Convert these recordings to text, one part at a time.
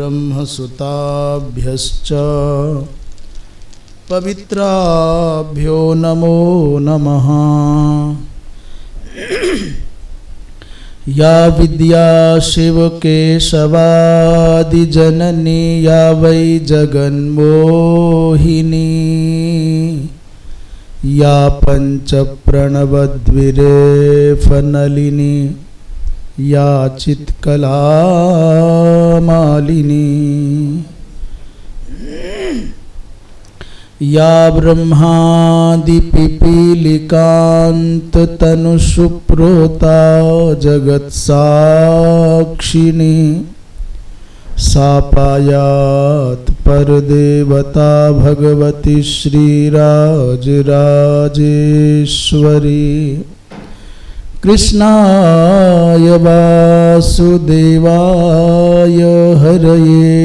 ब्रह्मसुताभ्यश्च पवित्राभ्यो नमो नमः। या विद्या शिवकेशवादिजननी या वै जगन्मोहिनी या पञ्चप्रणवद्विरेफनलिनी या चित्कलामालिनी या ब्रह्मादिपिपीलिकान्ततनुसुप्रोता जगत्साक्षिणी सा पायात् परदेवता भगवती श्रीराजराजेश्वरी। कृष्णाय वासुदेवाय हरये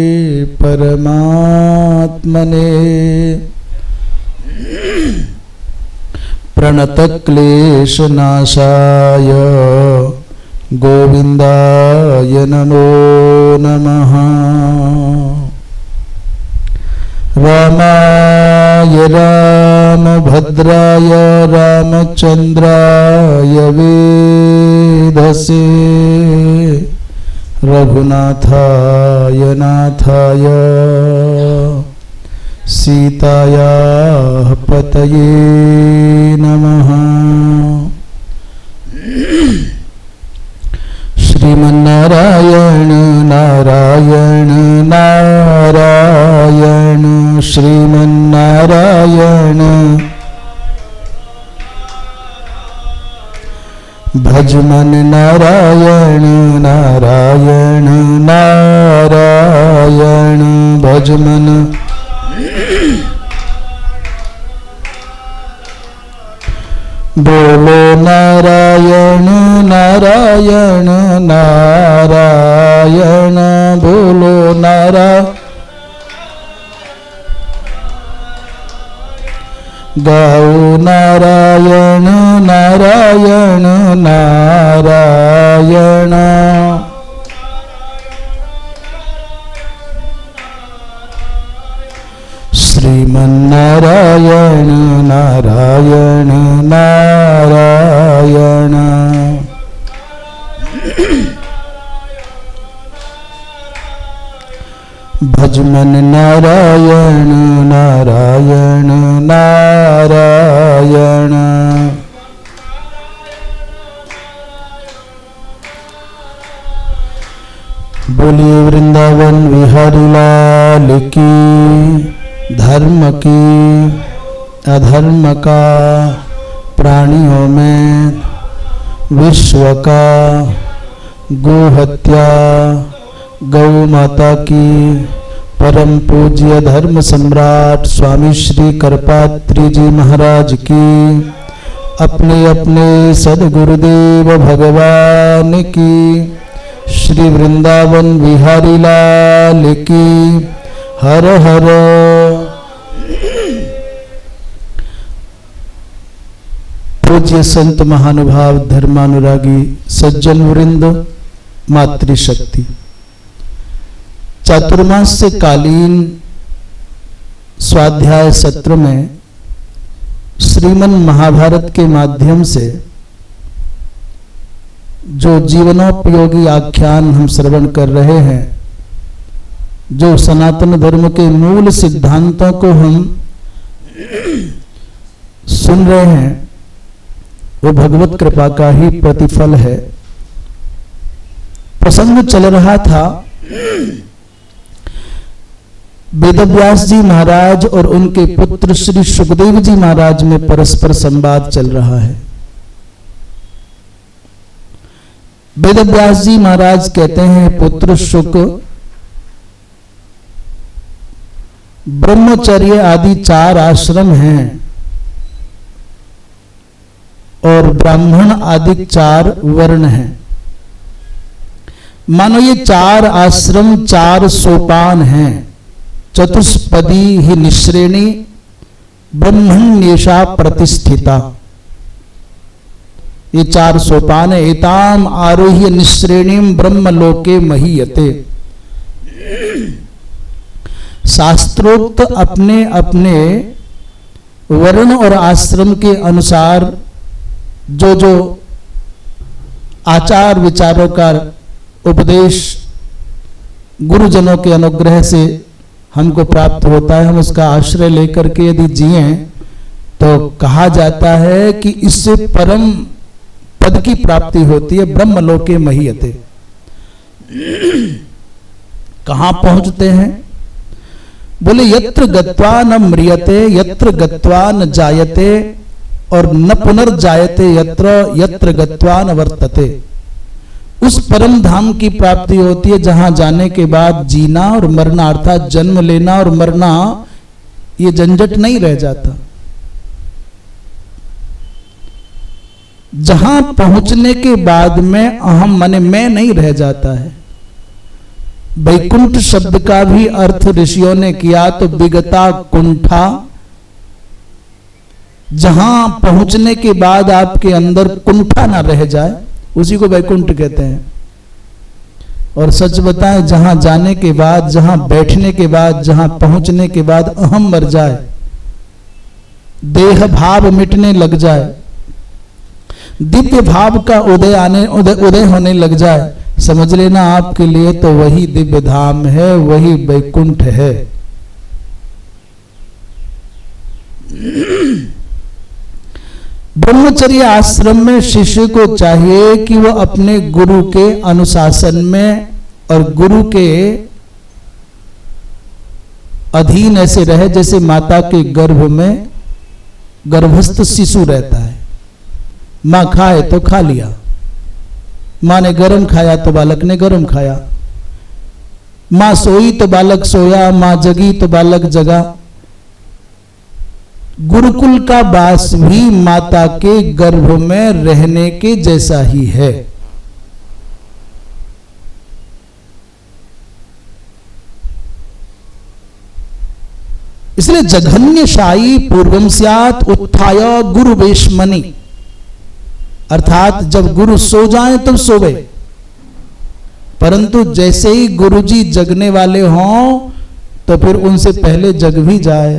परमात्मने प्रणतक्लेशनाशाय गोविन्दाय नमो नमः। रामाय रामभद्राय रामचन्द्राय वेधसे रघुनाथाय नाथाय सीतायाः पतये नमः। श्रीमन्नारायण नारायण नारायण श्रीमन्नारायण भजमन नारायण नारायण नारायण भजमन। बोलो नारायण नारायण नारायण बोलो नारायण। गाओ नारायण नारायण नारायण। श्रीमन्नारायण नारायण नारायण। भजमन नारायण नारायण नारायण। बोलिए वृंदावन विहारी लाल की। धर्म की अधर्म का प्राणियों में विश्व का गोहत्या गौ माता की परम पूज्य धर्म सम्राट स्वामी श्री करपात्री जी महाराज की अपने अपने सदगुरुदेव भगवान की श्री वृंदावन बिहारी लाल की हर हर। पूज्य संत महानुभाव धर्मानुरागी सज्जन वृंद मातृशक्ति चातुर्मास्य कालीन स्वाध्याय सत्र में श्रीमन महाभारत के माध्यम से जो जीवनोपयोगी आख्यान हम श्रवण कर रहे हैं, जो सनातन धर्म के मूल सिद्धांतों को हम सुन रहे हैं, वो भगवत कृपा का ही प्रतिफल है। प्रसंग चल रहा था वेदव्यास जी महाराज और उनके पुत्र श्री सुखदेव जी महाराज में परस्पर संवाद चल रहा है। वेदव्यास जी महाराज कहते हैं, पुत्र शुक ब्रह्मचर्य आदि 4 आश्रम हैं और ब्राह्मण आदि 4 वर्ण हैं। मानो ये 4 आश्रम 4 सोपान हैं। चतुष्पदी ही निश्रेणी ब्रह्मण्येषा प्रतिष्ठिता। ये 4 सोपान है। एताम आरोह्य निश्रेणीम ब्रह्मलोके महीयते। शास्त्रोक्त अपने अपने वर्ण और आश्रम के अनुसार जो जो आचार विचारों का उपदेश गुरुजनों के अनुग्रह से हमको प्राप्त होता है, हम उसका आश्रय लेकर के यदि जिए तो कहा जाता है कि इससे परम पद की प्राप्ति होती है, ब्रह्मलोके महीयते। कहां पहुंचते हैं? बोले यत्र गत्वा न म्रियते यत्र गत्वा न जायते और न पुनर्जायते यत्र यत्र गत्वा न वर्तते। उस परम धाम की प्राप्ति होती है जहां जाने के बाद जीना और मरना अर्थात जन्म लेना और मरना ये झंझट नहीं रह जाता। जहां पहुंचने के बाद में अहम माने मैं नहीं रह जाता है। वैकुंठ शब्द का भी अर्थ ऋषियों ने किया तो विगता कुंठा, जहां पहुंचने के बाद आपके अंदर कुंठा ना रह जाए उसी को वैकुंठ कहते हैं। और सच बताएं, जहां जाने के बाद, जहां बैठने के बाद, जहां पहुंचने के बाद अहम मर जाए, देह भाव मिटने लग जाए, दिव्य भाव का उदय होने लग जाए, समझ लेना आपके लिए तो वही दिव्य धाम है, वही वैकुंठ है। ब्रह्मचर्य आश्रम में शिष्य को चाहिए कि वह अपने गुरु के अनुशासन में और गुरु के अधीन ऐसे रहे जैसे माता के गर्भ में गर्भस्थ शिशु रहता है। मां खाए तो खा लिया, मां ने गरम खाया तो बालक ने गरम खाया, मां सोई तो बालक सोया, मां जगी तो बालक जगा। गुरुकुल का वास भी माता के गर्भ में रहने के जैसा ही है। इसलिए जघन्यशायी पूर्वम स्यात् उत्थाय गुरु वेशमणि, अर्थात जब गुरु सो जाएं तब सो गए, परंतु जैसे ही गुरुजी जगने वाले हों तो फिर उनसे पहले जग भी जाए।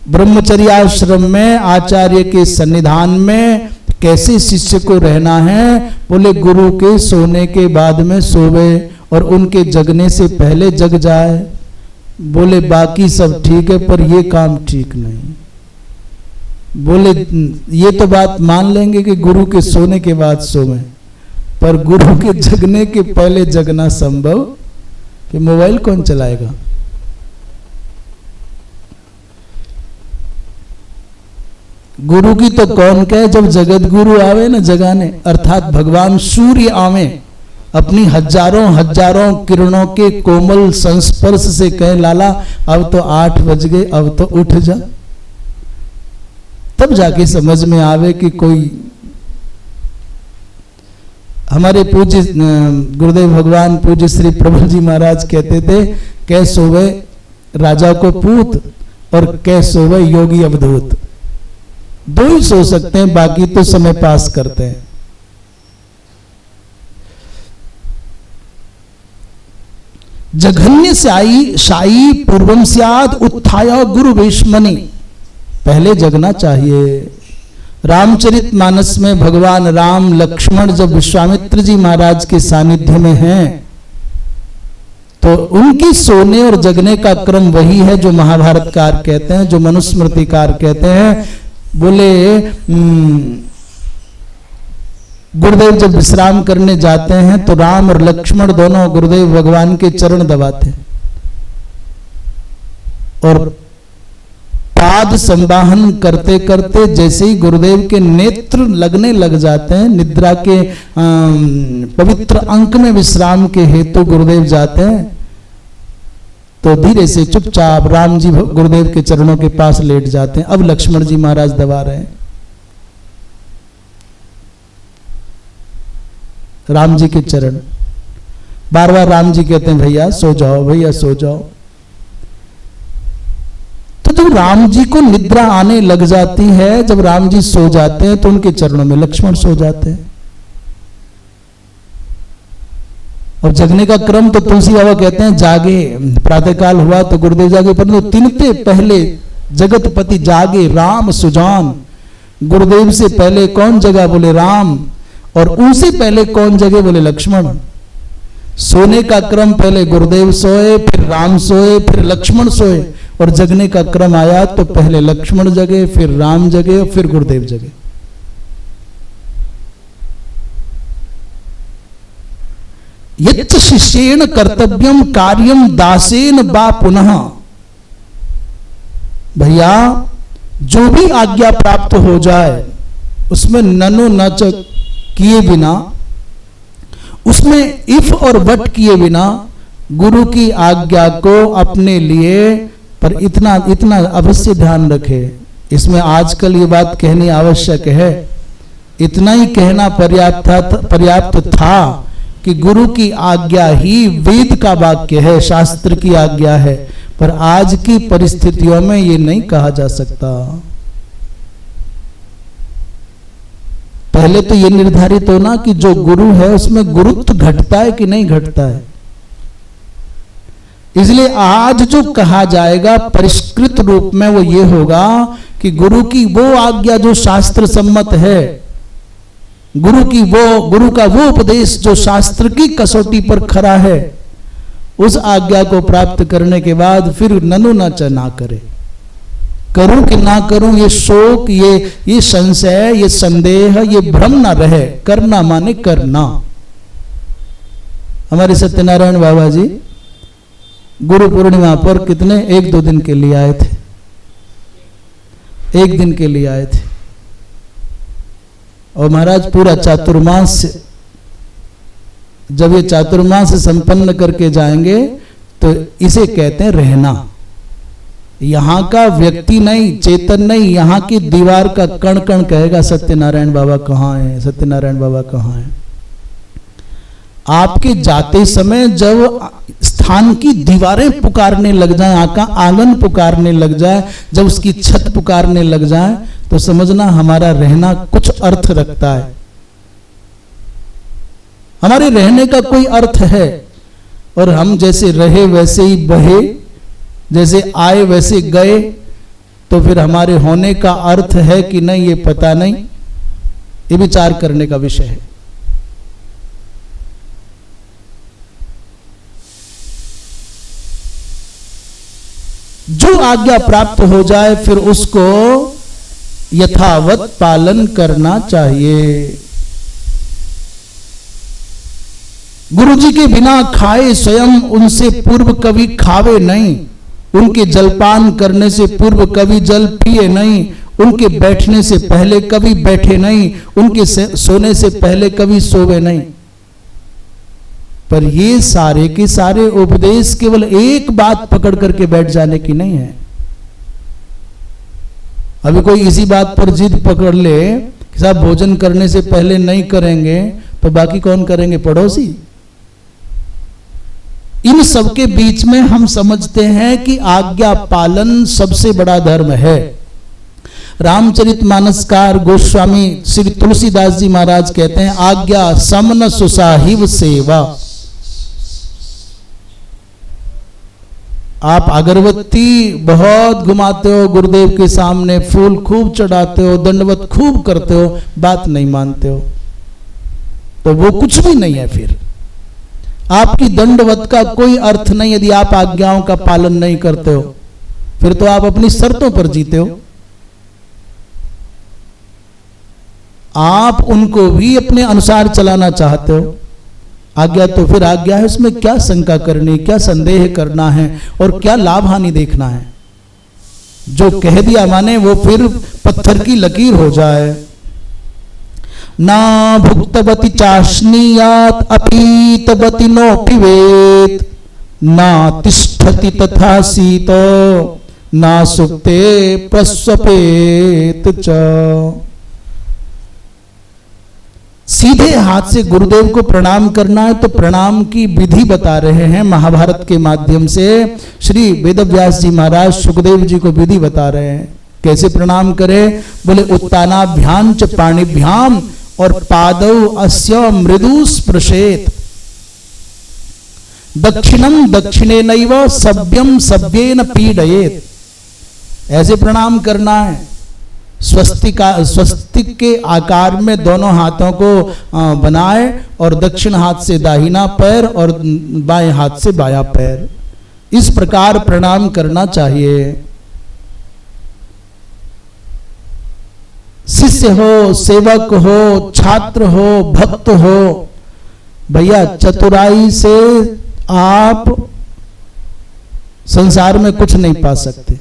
ब्रह्मचर्याश्रम में आचार्य के सन्निधान में कैसे शिष्य को रहना है? बोले गुरु के सोने के बाद में सोवे और उनके जगने से पहले जग जाए। बोले बाकी सब ठीक है पर ये काम ठीक नहीं। बोले ये तो बात मान लेंगे कि गुरु के सोने के बाद सोवे, पर गुरु के जगने के पहले जगना संभव कि मोबाइल कौन चलाएगा? गुरु की तो कौन कहे, जब जगत गुरु आवे ना जगाने, अर्थात भगवान सूर्य आवे अपनी हजारों हजारों किरणों के कोमल संस्पर्श से कहे लाला अब तो 8 बज गए, अब तो उठ जा, तब जाके समझ में आवे कि कोई। हमारे पूज्य गुरुदेव भगवान पूज्य श्री प्रभु जी महाराज कहते थे, कै सोवे राजा को पूत और कै सोवे योगी अवधूत। दो ही सो सकते हैं, बाकी तो समय पास करते हैं। जघन्य शायी पूर्वम स्याद उत्थाय गुरु वेशमणि, पहले जगना चाहिए। रामचरित मानस में भगवान राम लक्ष्मण जब विश्वामित्र जी महाराज के सानिध्य में हैं तो उनकी सोने और जगने का क्रम वही है जो महाभारतकार कहते हैं, जो मनुस्मृतिकार कहते हैं। बोले गुरुदेव जब विश्राम करने जाते हैं तो राम और लक्ष्मण दोनों गुरुदेव भगवान के चरण दबाते हैं और पाद संवाहन करते करते जैसे ही गुरुदेव के नेत्र लगने लग जाते हैं, निद्रा के पवित्र अंक में विश्राम के हेतु गुरुदेव जाते हैं, तो धीरे से चुपचाप राम जी गुरुदेव के चरणों के पास लेट जाते हैं। अब लक्ष्मण जी महाराज दबा रहे हैं राम जी के चरण। बार बार राम जी कहते हैं भैया सो जाओ, भैया सो जाओ। तो जब राम जी को निद्रा आने लग जाती है, जब राम जी सो जाते हैं तो उनके चरणों में लक्ष्मण सो जाते हैं। और जगने का क्रम तो तुलसी बाबा कहते हैं जागे, प्रातःकाल हुआ तो गुरुदेव जागे, परंतु तिनते पहले जगतपति जागे राम सुजान। गुरुदेव से पहले कौन जगा? बोले राम। और उनसे पहले कौन जगे? बोले लक्ष्मण। सोने का क्रम पहले गुरुदेव सोए, फिर राम सोए, फिर लक्ष्मण सोए, और जगने का क्रम आया तो पहले लक्ष्मण जगे, फिर राम जगे और फिर गुरुदेव जगे। यच्च शिष्येण कर्तव्यम कार्यम दासेन बा पुनः। भैया जो भी आज्ञा प्राप्त हो जाए उसमें ननु नच किए बिना, उसमें इफ और बट किए बिना गुरु की आज्ञा को अपने लिए, पर इतना इतना अवश्य ध्यान रखे, इसमें आजकल ये बात कहनी आवश्यक है, इतना ही कहना पर्याप्त था कि गुरु की आज्ञा ही वेद का वाक्य है, शास्त्र की आज्ञा है, पर आज की परिस्थितियों में ये नहीं कहा जा सकता। पहले तो ये निर्धारित होना कि जो गुरु है उसमें गुरुत्व घटता है कि नहीं घटता है। इसलिए आज जो कहा जाएगा परिष्कृत रूप में वो ये होगा कि गुरु की वो आज्ञा जो शास्त्र सम्मत है, गुरु का वो उपदेश जो शास्त्र की कसौटी पर खरा है, उस आज्ञा को प्राप्त करने के बाद फिर ननु नच ना करे, करूं कि ना करूं ये शोक, ये संशय, ये संदेह, ये भ्रम ना रहे। करना माने करना। हमारे सत्यनारायण बाबा जी गुरु पूर्णिमा पर कितने 1-2 दिन के लिए आए थे, 1 दिन के लिए आए थे, और महाराज पूरा चातुर्मास, जब ये चातुर्मास संपन्न करके जाएंगे तो इसे कहते हैं रहना। यहां का व्यक्ति नहीं, चेतन नहीं, यहां की दीवार का कण कण कहेगा सत्यनारायण बाबा कहां है, सत्यनारायण बाबा कहां है। आपके जाते समय जब स्थान की दीवारें पुकारने लग जाए, आंगन पुकारने लग जाए, जब उसकी छत पुकारने लग जाए, तो समझना हमारा रहना कुछ अर्थ रखता है, हमारे रहने का कोई अर्थ है। और हम जैसे रहे वैसे ही बहे, जैसे आए वैसे गए, तो फिर हमारे होने का अर्थ है कि नहीं ये पता नहीं, ये विचार करने का विषय है। जो आज्ञा प्राप्त हो जाए फिर उसको यथावत पालन करना चाहिए। गुरु जी के बिना खाए स्वयं उनसे पूर्व कभी खावे नहीं, उनके जलपान करने से पूर्व कभी जल पिए नहीं, उनके बैठने से पहले कभी बैठे नहीं, उनके सोने से पहले कभी सोवे नहीं। पर ये सारे के सारे उपदेश केवल एक बात पकड़ करके बैठ जाने की नहीं है। अभी कोई इसी बात पर जिद पकड़ ले कि साहब भोजन करने से पहले नहीं करेंगे, तो बाकी कौन करेंगे? पड़ोसी। इन सबके बीच में हम समझते हैं कि आज्ञा पालन सबसे बड़ा धर्म है। रामचरितमानसकार गोस्वामी श्री तुलसीदास जी महाराज कहते हैं, आज्ञा समन सुसाहिव सेवा। आप अगरबत्ती बहुत घुमाते हो गुरुदेव के सामने, फूल खूब चढ़ाते हो, दंडवत खूब करते हो, बात नहीं मानते हो, तो वो कुछ भी नहीं है। फिर आपकी दंडवत का कोई अर्थ नहीं यदि आप आज्ञाओं का पालन नहीं करते हो, फिर तो आप अपनी शर्तों पर जीते हो। आप उनको भी अपने अनुसार चलाना चाहते हो। आज्ञा तो फिर आज्ञा है, उसमें क्या शंका करनी, क्या संदेह करना है और क्या लाभ हानि देखना है। जो कह दिया माने वो फिर पत्थर की लकीर हो जाए। ना भुक्तवती चाशनीयात अपीतवती नो पिबेत, ना तिष्ठति तथा शीतो ना सुप्ते प्रस्वपेत च। सीधे हाथ से गुरुदेव को प्रणाम करना है तो प्रणाम की विधि बता रहे हैं महाभारत के माध्यम से। श्री वेदव्यास जी महाराज सुखदेव जी को विधि बता रहे हैं कैसे प्रणाम करें। बोले उत्तानाभ्याम च पाणिभ्याम और पादौ अस्य मृदु स्पृशेत। दक्षिणम दक्षिणेनैव सभ्यम सभ्येन पीडयेत। ऐसे प्रणाम करना है। स्वस्तिक के आकार में दोनों हाथों को बनाए और दक्षिण हाथ से दाहिना पैर और बाएं हाथ से बायां पैर, इस प्रकार प्रणाम करना चाहिए। शिष्य हो, सेवक हो, छात्र हो, भक्त हो, भैया चतुराई से आप संसार में कुछ नहीं पा सकते।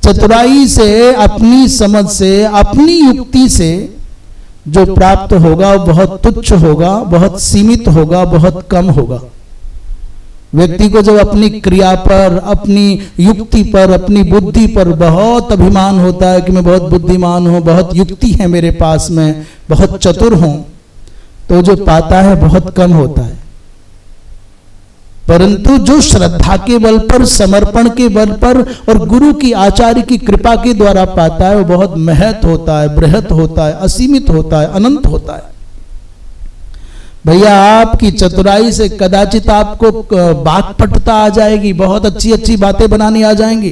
चतुराई से, अपनी समझ से, अपनी युक्ति से जो प्राप्त होगा वो बहुत तुच्छ होगा, बहुत सीमित होगा, बहुत कम होगा। व्यक्ति को जब अपनी क्रिया पर, अपनी युक्ति पर, अपनी बुद्धि पर बहुत अभिमान होता है कि मैं बहुत बुद्धिमान हूं, बहुत युक्ति है मेरे पास में, बहुत चतुर हूं, तो जो पाता है बहुत कम होता है। परंतु जो श्रद्धा के बल पर, समर्पण के बल पर और गुरु की, आचार्य की कृपा के द्वारा पाता है वो बहुत महत होता है, बृहत होता है, असीमित होता है, अनंत होता है। भैया आपकी चतुराई से कदाचित आपको वाक्पटुता आ जाएगी, बहुत अच्छी अच्छी बातें बनानी आ जाएंगी,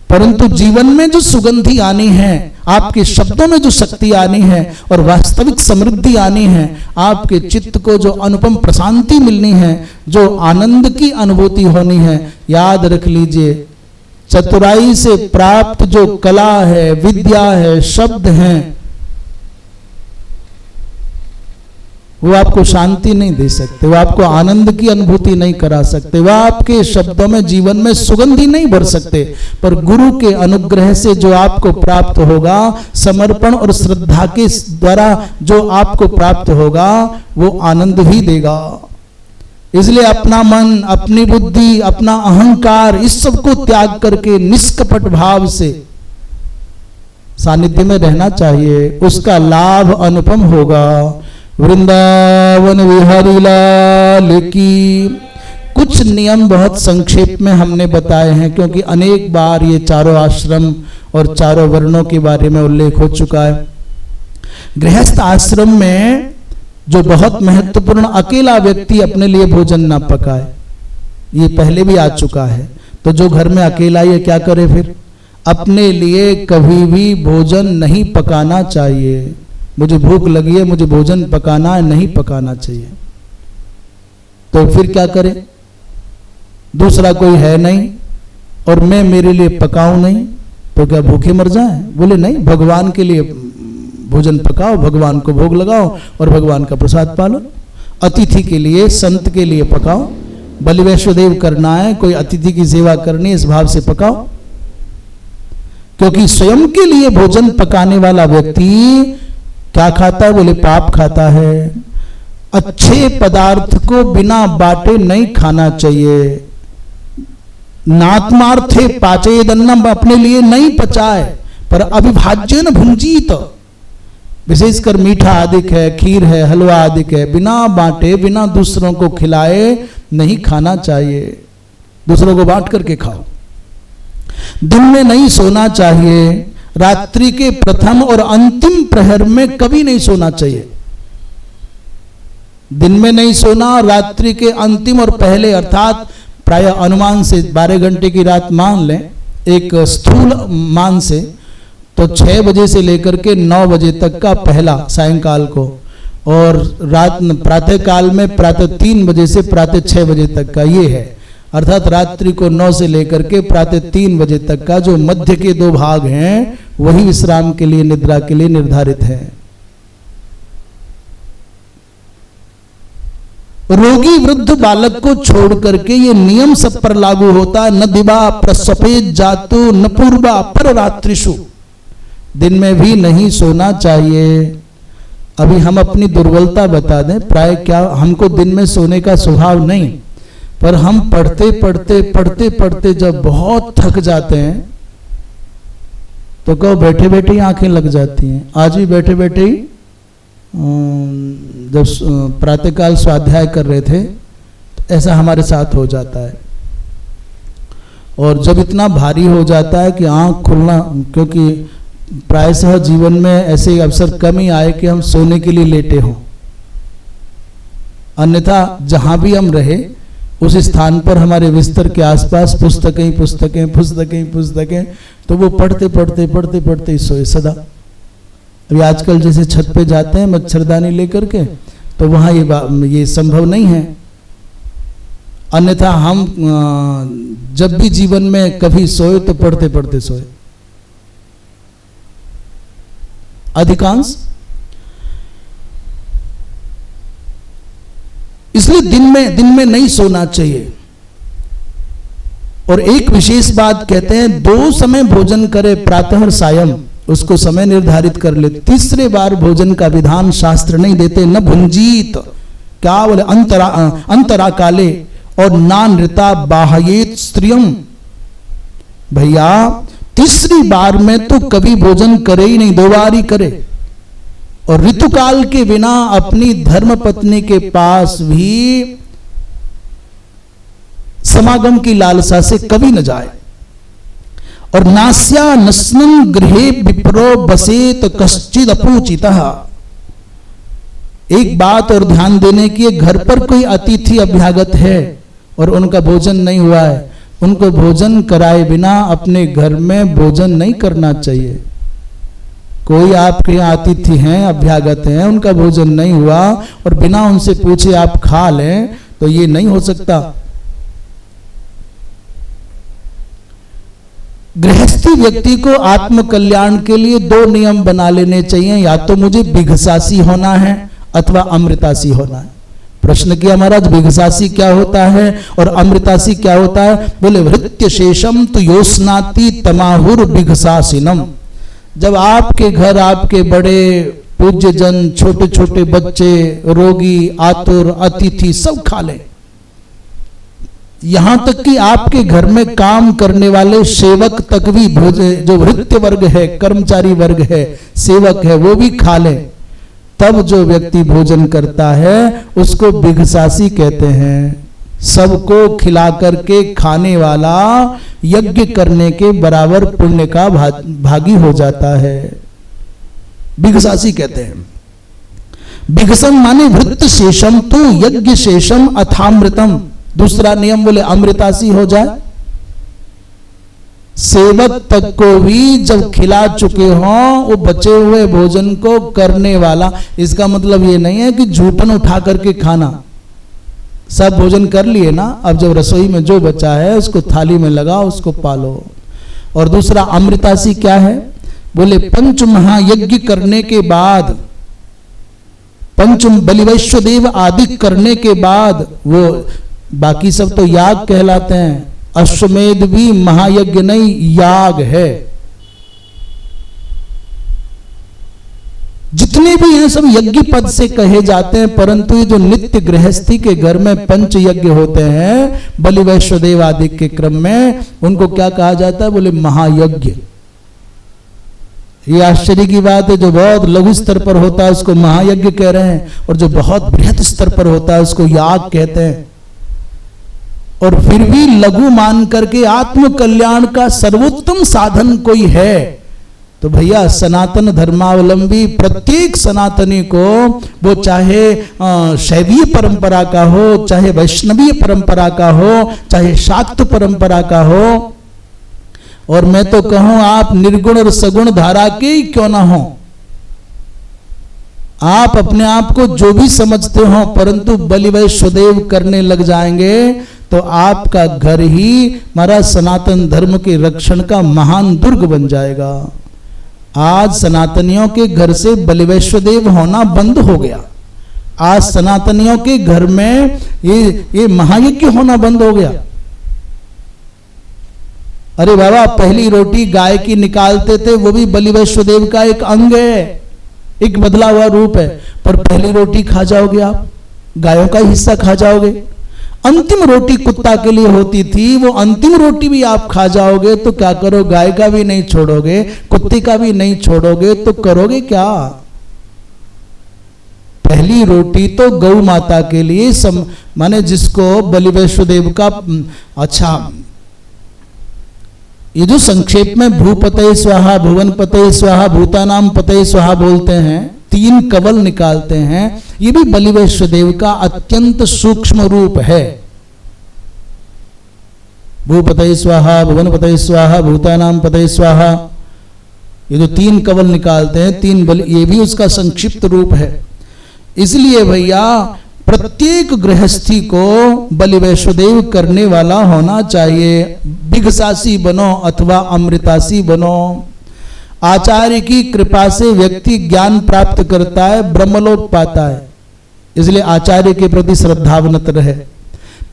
परंतु जीवन में जो सुगंधी आनी है, आपके शब्दों में जो शक्ति आनी है और वास्तविक समृद्धि आनी है, आपके चित्त को जो अनुपम प्रशांति मिलनी है, जो आनंद की अनुभूति होनी है, याद रख लीजिए चतुराई से प्राप्त जो कला है, विद्या है, शब्द हैं, वो आपको शांति नहीं दे सकते, वो आपको आनंद की अनुभूति नहीं करा सकते, वो आपके शब्दों में, जीवन में सुगंधी नहीं भर सकते। पर गुरु के अनुग्रह से जो आपको प्राप्त होगा, समर्पण और श्रद्धा के द्वारा जो आपको प्राप्त होगा, वो आनंद ही देगा। इसलिए अपना मन, अपनी बुद्धि, अपना अहंकार, इस सब को त्याग करके निष्कपट भाव से सानिध्य में रहना चाहिए, उसका लाभ अनुपम होगा। वृंदावन विहारी लाल की। कुछ नियम बहुत संक्षेप में हमने बताए हैं, क्योंकि अनेक बार ये चारों आश्रम और चारों वर्णों के बारे में उल्लेख हो चुका है। गृहस्थ आश्रम में जो बहुत महत्वपूर्ण, अकेला व्यक्ति अपने लिए भोजन ना पकाए, ये पहले भी आ चुका है। तो जो घर में अकेला ये क्या करे फिर? अपने लिए कभी भी भोजन नहीं पकाना चाहिए। मुझे भूख लगी है, मुझे भोजन पकाना है, नहीं पकाना चाहिए। तो फिर क्या करे? दूसरा कोई है नहीं और मैं मेरे लिए पकाऊं नहीं, तो क्या भूखे मर जाए? बोले नहीं, भगवान के लिए भोजन पकाओ, भगवान को भोग लगाओ और भगवान का प्रसाद पालो। अतिथि के लिए, संत के लिए पकाओ। बलि वैष्णोदेव करना है, कोई अतिथि की सेवा करनी है, इस भाव से पकाओ। क्योंकि स्वयं के लिए भोजन पकाने वाला व्यक्ति क्या खाता है? बोले पाप खाता है। अच्छे पदार्थ को बिना बांटे नहीं खाना चाहिए। नात्मार्थे पाचेदन्नम, अपने लिए नहीं पचाए पर अविभाज्यन भुंजीत, विशेषकर मीठा अधिक है, खीर है, हलवा अधिक है, बिना बांटे, बिना दूसरों को खिलाए नहीं खाना चाहिए। दूसरों को बांट करके खाओ। दिन में नहीं सोना चाहिए। रात्रि के प्रथम और अंतिम प्रहर में कभी नहीं सोना चाहिए। दिन में नहीं सोना, रात्रि के अंतिम और पहले, अर्थात प्राय अनुमान से 12 घंटे की रात मान लें, एक स्थूल मान से, तो 6 बजे से लेकर के 9 बजे तक का पहला सायंकाल को, और रात प्रातः काल में प्रातः 3 बजे से प्रातः 6 बजे तक का ये है। अर्थात रात्रि को 9 से लेकर के प्रातः 3 बजे तक का जो मध्य के 2 भाग हैं, वही विश्राम के लिए, निद्रा के लिए निर्धारित है। रोगी वृद्ध बालक को छोड़ करके ये नियम सब पर लागू होता है। न दिवा प्रसपेत जातु न पूर्वा पर रात्रिषु, दिन में भी नहीं सोना चाहिए। अभी हम अपनी दुर्बलता बता दें, प्राय क्या हमको दिन में सोने का स्वभाव नहीं, पर हम पढ़ते पढ़ते जब बहुत थक जाते हैं तो कहो बैठे बैठे ही आंखें लग जाती हैं। आज भी बैठे बैठे ही जब प्रातःकाल स्वाध्याय कर रहे थे तो ऐसा हमारे साथ हो जाता है। और जब इतना भारी हो जाता है कि आंख खुलना, क्योंकि प्रायशः जीवन में ऐसे अवसर कम ही आए कि हम सोने के लिए लेटे हों, अन्यथा जहां भी हम रहे उस स्थान पर हमारे बिस्तर के आसपास पुस्तकें ही पुस्तकें, पुस्तकें ही पुस्तकें, तो वो पढ़ते पढ़ते पढ़ते पढ़ते ही सोए सदा। अभी आजकल जैसे छत पे जाते हैं मच्छरदानी लेकर के, तो वहां ये संभव नहीं है। अन्यथा हम जब भी जीवन में कभी सोए तो पढ़ते पढ़ते सोए अधिकांश। इसलिए दिन में नहीं सोना चाहिए। और एक विशेष बात कहते हैं, 2 समय भोजन करे, प्रातः और सायं, उसको समय निर्धारित कर ले। तीसरे बार भोजन का विधान शास्त्र नहीं देते। न भुंजीत, क्या बोले, अंतरा काले, और ना नृता बाह्येत स्त्रियम। भैया तीसरी बार में तो कभी भोजन करे ही नहीं, 2 बार ही करे। और ऋतुकाल के बिना अपनी धर्म पत्नी के पास भी समागम की लालसा से कभी न जाए। और नास्या नस्नन गृहे विप्रो बसेत कश्चिद अपूचितः। एक बात और ध्यान देने की, घर पर कोई अतिथि अभ्यागत है और उनका भोजन नहीं हुआ है, उनको भोजन कराए बिना अपने घर में भोजन नहीं करना चाहिए। कोई आपके यहाँ अतिथि हैं, अभ्यागत हैं, उनका भोजन नहीं हुआ और बिना उनसे पूछे आप खा लें, तो ये नहीं हो सकता। गृहस्थी व्यक्ति को आत्म कल्याण के लिए 2 नियम बना लेने चाहिए, या तो मुझे भिक्षासी होना है अथवा अमृतासी होना है। प्रश्न किया महाराज, भिक्षासी क्या होता है और अमृतासी क्या होता है? बोले भृत्य शेषम तो योस्नाति तमाहुर भिक्षासिनम। जब आपके घर आपके बड़े पूज्य जन, छोटे छोटे बच्चे, रोगी, आतुर, अतिथि सब खा ले, यहां तक कि आपके घर में काम करने वाले सेवक तक भी भोजन, जो भृत्य वर्ग है, कर्मचारी वर्ग है, सेवक है, वो भी खा ले, तब जो व्यक्ति भोजन करता है उसको भिक्षासी कहते हैं। सबको खिला करके खाने वाला यज्ञ करने के बराबर पुण्य का भागी हो जाता है, भिक्षासी कहते हैं। भिक्षम माने भृत शेषम तो यज्ञ शेषम अथामृतम। दूसरा नियम बोले अमृतासी हो जाए। सेवक तक को भी जब खिला चुके हों वो बचे हुए भोजन को करने वाला। इसका मतलब ये नहीं है कि झूठन उठा करके खाना, सब भोजन कर लिए ना, अब जब रसोई में जो बचा है उसको थाली में लगाओ, उसको पालो। और दूसरा अमृतासी क्या है? बोले पंच महायज्ञ करने के बाद, पंच बलिवैश्वदेव आदि करने के बाद, वो बाकी सब तो याग कहलाते हैं। अश्वमेध भी महायज्ञ नहीं, याग है। जितने भी हैं सब यज्ञ पद से कहे जाते हैं, परंतु ये जो नित्य गृहस्थी के घर में पंच यज्ञ होते हैं बलि वैश्वदेव आदि के क्रम में, उनको क्या कहा जाता है? बोले महायज्ञ। ये आश्चर्य की बात है, जो बहुत लघु स्तर पर होता है उसको महायज्ञ कह रहे हैं, और जो बहुत बृहत स्तर पर होता है उसको याग कहते हैं। और फिर भी लघु मान करके आत्म कल्याण का सर्वोत्तम साधन कोई है तो भैया सनातन धर्मावलंबी प्रत्येक सनातनी को, वो चाहे शैवीय परंपरा का हो, चाहे वैष्णवीय परंपरा का हो, चाहे शाक्त परंपरा का हो, और मैं तो कहूं आप निर्गुण और सगुण धारा के ही क्यों ना हो, आप अपने आप को जो भी समझते हो, परंतु बलि वैश्वदेव करने लग जाएंगे तो आपका घर ही हमारा सनातन धर्म के रक्षण का महान दुर्ग बन जाएगा। आज सनातनियों के घर से बलि वैश्वदेव होना बंद हो गया। आज सनातनियों के घर में ये महायज्ञ होना बंद हो गया। अरे बाबा, पहली रोटी गाय की निकालते थे, वो भी बलि वैश्वदेव का एक अंग है, एक बदला हुआ रूप है, पर पहली रोटी खा जाओगे आप, गायों का हिस्सा खा जाओगे। अंतिम रोटी कुत्ता के लिए होती थी, वो अंतिम रोटी भी आप खा जाओगे तो क्या करो? गाय का भी नहीं छोड़ोगे, कुत्ते का भी नहीं छोड़ोगे, तो करोगे क्या? पहली रोटी तो गौ माता के लिए माने जिसको बलि वैश्वदेव का, अच्छा ये जो संक्षेप में भूपतये स्वाहा, भुवन पतये स्वाहा, भूतानाम पतये स्वाहा बोलते हैं, 3 कवल निकालते हैं, ये भी बलि वैश्वदेव का अत्यंत सूक्ष्म रूप है। भूपतये स्वाहा, भुवनपतये स्वाहा, भूतानां पतये स्वाहा, ये जो 3 कवल निकालते हैं, 3 बलि, ये भी उसका संक्षिप्त रूप है। इसलिए भैया प्रत्येक गृहस्थी को बलि वैश्वदेव करने वाला होना चाहिए। बिघसासी बनो अथवा अमृतासी बनो। आचार्य की कृपा से व्यक्ति ज्ञान प्राप्त करता है, ब्रह्मलोक पाता है, इसलिए आचार्य के प्रति श्रद्धावनत रहे।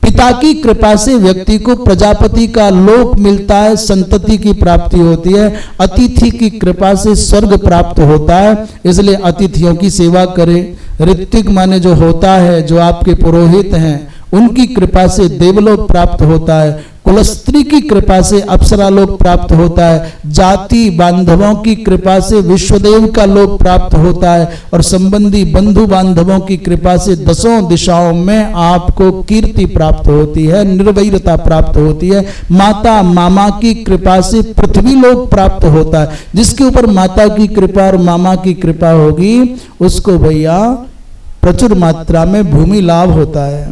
पिता की कृपा से व्यक्ति को प्रजापति का लोक मिलता है, संतति की प्राप्ति होती है। अतिथि की कृपा से स्वर्ग प्राप्त होता है, इसलिए अतिथियों की सेवा करें। ऋत्विक माने जो होता है, जो आपके पुरोहित हैं, उनकी कृपा से देवलोक प्राप्त होता है। कुलस्त्री की कृपा से अप्सरा लोक प्राप्त होता है। जाति बांधवों की कृपा से विश्वदेव का लोक प्राप्त होता है। और संबंधी बंधु बांधवों की कृपा से 10 दिशाओं में आपको कीर्ति प्राप्त होती है, निर्वैरता प्राप्त होती है। माता मामा की कृपा से पृथ्वी लोक प्राप्त होता है। जिसके ऊपर माता की कृपा और मामा की कृपा होगी, उसको भैया प्रचुर मात्रा में भूमि लाभ होता है।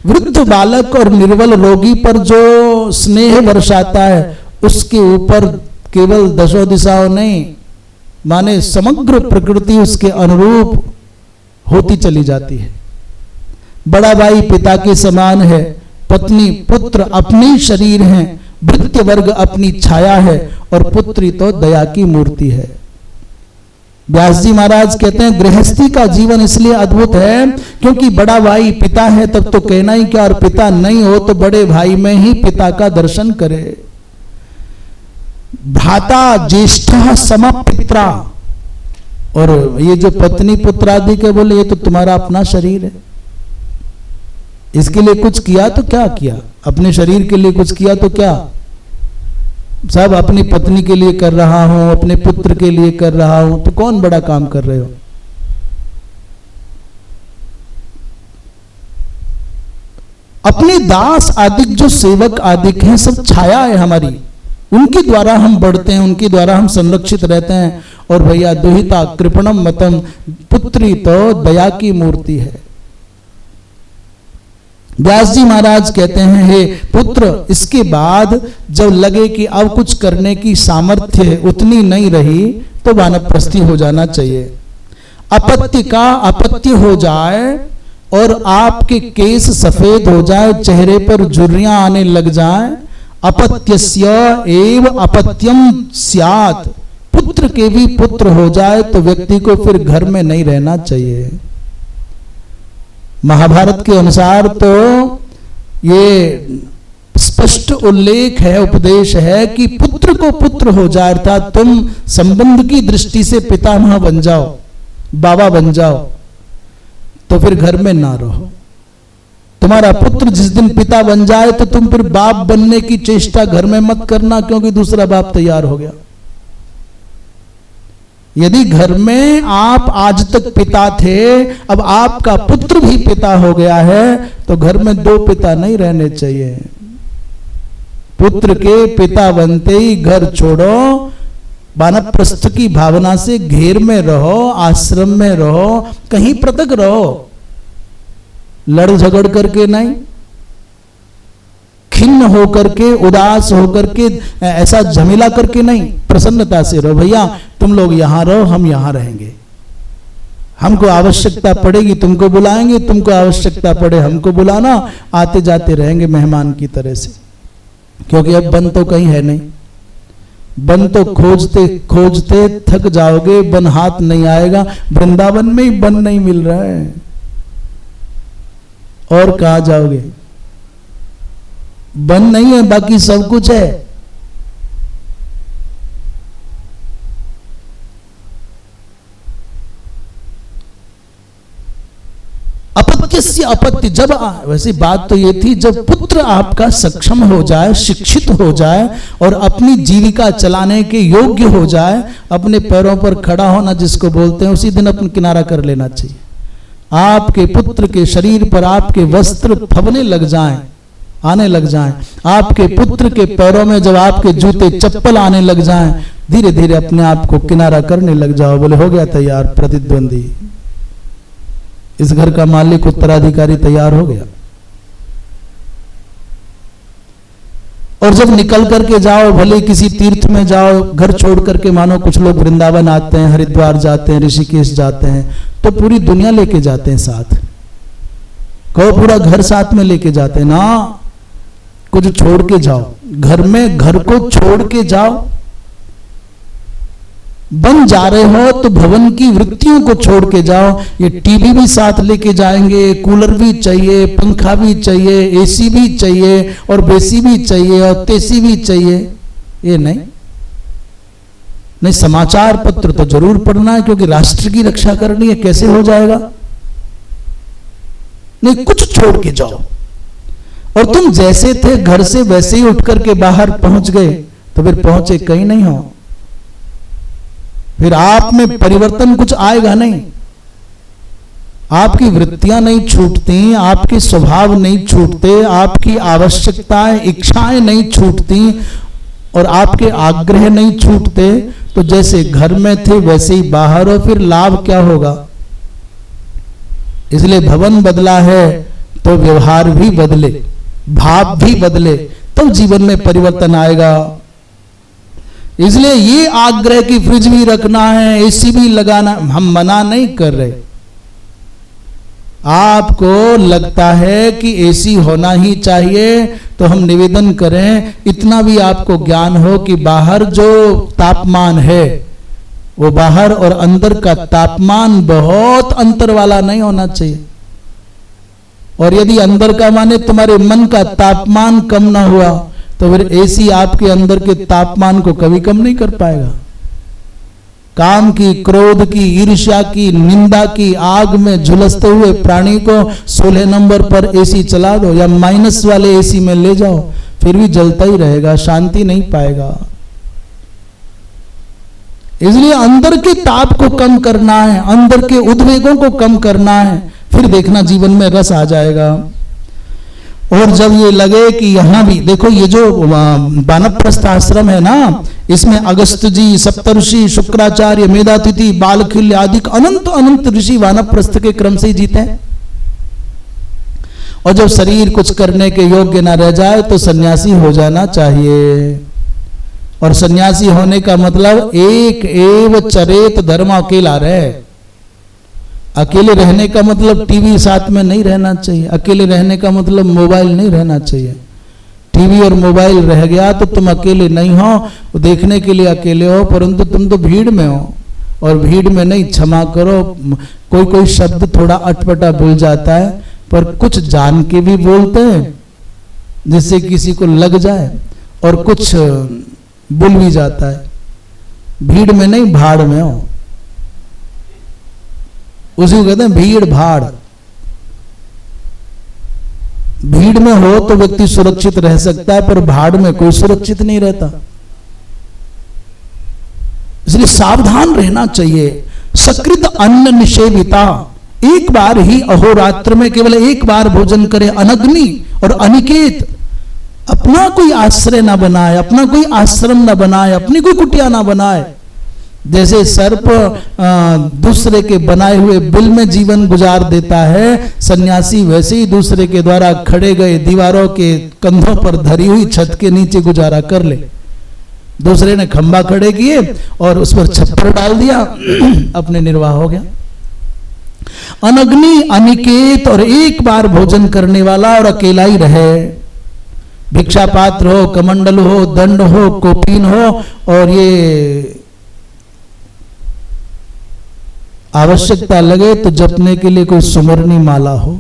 वृद्ध बालक और निर्बल रोगी पर जो स्नेह बरसाता है, उसके ऊपर केवल 10 दिशाओं नहीं, माने समग्र प्रकृति उसके अनुरूप होती चली जाती है। बड़ा भाई पिता के समान है, पत्नी पुत्र अपनी शरीर है, भृत्य वर्ग अपनी छाया है, और पुत्री तो दया की मूर्ति है। व्यास जी महाराज कहते हैं गृहस्थी का जीवन इसलिए अद्भुत है क्योंकि बड़ा भाई पिता है तब तो कहना ही क्या, और पिता नहीं हो तो बड़े भाई में ही पिता का दर्शन करे। भ्राता ज्येष्ठः समपित्रा, और ये जो पत्नी पुत्र आदि के बोले, ये तो तुम्हारा अपना शरीर है, इसके लिए कुछ किया तो क्या किया, अपने शरीर के लिए कुछ किया तो क्या, सब अपनी पत्नी के लिए कर रहा हूं, अपने पुत्र के लिए कर रहा हूं, तो कौन बड़ा काम कर रहे हो। अपने दास आदि जो सेवक आदि हैं, सब छाया है हमारी, उनके द्वारा हम बढ़ते हैं, उनके द्वारा हम संरक्षित रहते हैं। और भैया दुहिता कृपणम मतम, पुत्री तो दया की मूर्ति है। व्यास जी महाराज कहते हैं हे पुत्र, इसके बाद जब लगे कि अब कुछ करने की सामर्थ्य उतनी नहीं रही तो वानप्रस्थी हो जाना चाहिए। अपत्य का अपत्य हो जाए और आपके केस सफेद हो जाए, चेहरे पर झुर्रियां आने लग जाए, अपत्यस्य एव अपत्यम स्यात्, पुत्र के भी पुत्र हो जाए तो व्यक्ति को फिर घर में नहीं रहना चाहिए। महाभारत के अनुसार तो ये स्पष्ट उल्लेख है, उपदेश है कि पुत्र को पुत्र हो जाए, अर्थात तुम संबंध की दृष्टि से पितामह बन जाओ, बाबा बन जाओ, तो फिर घर में ना रहो। तुम्हारा पुत्र जिस दिन पिता बन जाए तो तुम फिर बाप बनने की चेष्टा घर में मत करना, क्योंकि दूसरा बाप तैयार हो गया। यदि घर में आप आज तक पिता थे, अब आपका पुत्र भी पिता हो गया है, तो घर में 2 पिता नहीं रहने चाहिए। पुत्र के पिता बनते ही घर छोड़ो, वानप्रस्थ की भावना से घेर में रहो, आश्रम में रहो, कहीं पृथक रहो, लड़ झगड़ करके नहीं, खिन्न होकर के, उदास होकर के, ऐसा झमेला करके नहीं, प्रसन्नता से रहो। भैया तुम लोग यहां रहो, हम यहां रहेंगे, हमको आवश्यकता पड़ेगी तुमको बुलाएंगे, तुमको आवश्यकता पड़े हमको बुलाना, आते जाते रहेंगे मेहमान की तरह से। क्योंकि अब बन तो कहीं है नहीं, बन तो खोजते खोजते थक जाओगे, बन हाथ नहीं आएगा। वृंदावन में ही बन नहीं मिल रहा है, और कहां जाओगे। बन नहीं है, बाकी सब कुछ है। अपत्यस्य अपत्य, जब वैसी बात तो ये थी, जब पुत्र आपका सक्षम हो जाए, शिक्षित हो जाए और अपनी जीविका चलाने के योग्य हो जाए, अपने पैरों पर खड़ा होना जिसको बोलते हैं, उसी दिन अपना किनारा कर लेना चाहिए। आपके पुत्र के शरीर पर आपके वस्त्र फबने लग जाएं, आने लग जाएं, आपके पुत्र के पैरों में जब आपके जूते चप्पल आने लग जाएं, धीरे धीरे अपने आप को किनारा करने लग जाओ। बोले हो गया तैयार प्रतिद्वंदी, इस घर का मालिक उत्तराधिकारी तैयार हो गया। और जब निकल करके जाओ, भले किसी तीर्थ में जाओ, घर छोड़ करके, मानो कुछ लोग वृंदावन आते हैं, हरिद्वार जाते हैं, ऋषिकेश जाते हैं, तो पूरी दुनिया लेके जाते हैं साथ, कहो पूरा घर साथ में लेके जाते हैं ना, कुछ छोड़ के जाओ, घर में घर को छोड़ के जाओ। बन जा रहे हो तो भवन की वृत्तियों को छोड़ के जाओ। ये टीवी भी साथ लेके जाएंगे, कूलर भी चाहिए, पंखा भी चाहिए, एसी भी चाहिए, और बेसी भी चाहिए, और तेसी भी चाहिए, ये नहीं। नहीं, समाचार पत्र तो जरूर पढ़ना है, क्योंकि राष्ट्र की रक्षा करनी है। कैसे हो जाएगा? नहीं, कुछ छोड़ के जाओ। और तुम जैसे थे घर से वैसे ही उठ करके बाहर पहुंच गए, तो फिर पहुंचे कहीं नहीं हो, फिर आप में परिवर्तन कुछ आएगा नहीं। आपकी वृत्तियां नहीं छूटती, आपके स्वभाव नहीं छूटते, आपकी आवश्यकताएं, इच्छाएं नहीं छूटती, और आपके आग्रह नहीं छूटते। तो जैसे घर में थे वैसे ही बाहर हो, फिर लाभ क्या होगा? इसलिए भवन बदला है तो व्यवहार भी बदले, भाव भी बदले, तब जीवन में परिवर्तन आएगा। इसलिए ये आग्रह की फ्रिज भी रखना है, एसी भी लगाना, हम मना नहीं कर रहे। आपको लगता है कि एसी होना ही चाहिए, तो हम निवेदन करें, इतना भी आपको ज्ञान हो कि बाहर जो तापमान है, वो बाहर और अंदर का तापमान बहुत अंतर वाला नहीं होना चाहिए। और यदि अंदर का माने तुम्हारे मन का तापमान कम ना हुआ, तो फिर एसी आपके अंदर के तापमान को कभी कम नहीं कर पाएगा। काम की, क्रोध की, ईर्ष्या की, निंदा की आग में झुलसते हुए प्राणी को 16 नंबर पर एसी चला दो, या माइनस वाले एसी में ले जाओ, फिर भी जलता ही रहेगा, शांति नहीं पाएगा। इसलिए अंदर के ताप को कम करना है, अंदर के उद्वेगों को कम करना है, फिर देखना जीवन में रस आ जाएगा। और जब ये लगे कि यहां भी देखो, ये जो वानप्रस्थ आश्रम है ना, इसमें अगस्त जी, सप्तऋषि, शुक्राचार्य, मेधातिथि, बालखिल्य आदि अनंत अनंत ऋषि वानप्रस्थ के क्रम से जीते हैं। और जब शरीर कुछ करने के योग्य ना रह जाए तो सन्यासी हो जाना चाहिए। और सन्यासी होने का मतलब एक एव चरेत धर्म, अकेला रहे। अकेले रहने का मतलब टीवी साथ में नहीं रहना चाहिए, अकेले रहने का मतलब मोबाइल नहीं रहना चाहिए। टीवी और मोबाइल रह गया तो तुम अकेले नहीं हो, देखने के लिए अकेले हो, परंतु तुम तो भीड़ में हो। और भीड़ में नहीं, क्षमा करो, कोई कोई शब्द थोड़ा अटपटा बोल जाता है, पर कुछ जान के भी बोलते हैं जिससे किसी को लग जाए, और कुछ भूल भी जाता है। भीड़ में नहीं, भाड़ में हो, उसी को कहते हैं भीड़ भाड़। भीड़ में हो तो व्यक्ति सुरक्षित रह सकता है, पर भाड़ में कोई सुरक्षित नहीं रहता। इसलिए सावधान रहना चाहिए। सकृत अन्न निषेविता, एक बार ही अहोरात्र में केवल एक बार भोजन करे। अनग्नि और अनिकेत, अपना कोई आश्रय ना बनाए, अपना कोई आश्रम ना बनाए, अपनी कोई कुटिया ना बनाए। जैसे सर्प दूसरे के बनाए हुए बिल में जीवन गुजार देता है, सन्यासी वैसे ही दूसरे के द्वारा खड़े गए दीवारों के कंधों पर धरी हुई छत के नीचे गुजारा कर ले। दूसरे ने खंबा खड़े किए और उस पर छप्पर डाल दिया, अपने निर्वाह हो गया। अनग्नि, अनिकेत और एक बार भोजन करने वाला, और अकेला ही रहे। भिक्षा पात्र हो, कमंडल हो, दंड हो, कोपीन हो, और ये आवश्यकता लगे तो जपने के लिए कोई सुमरनी माला हो,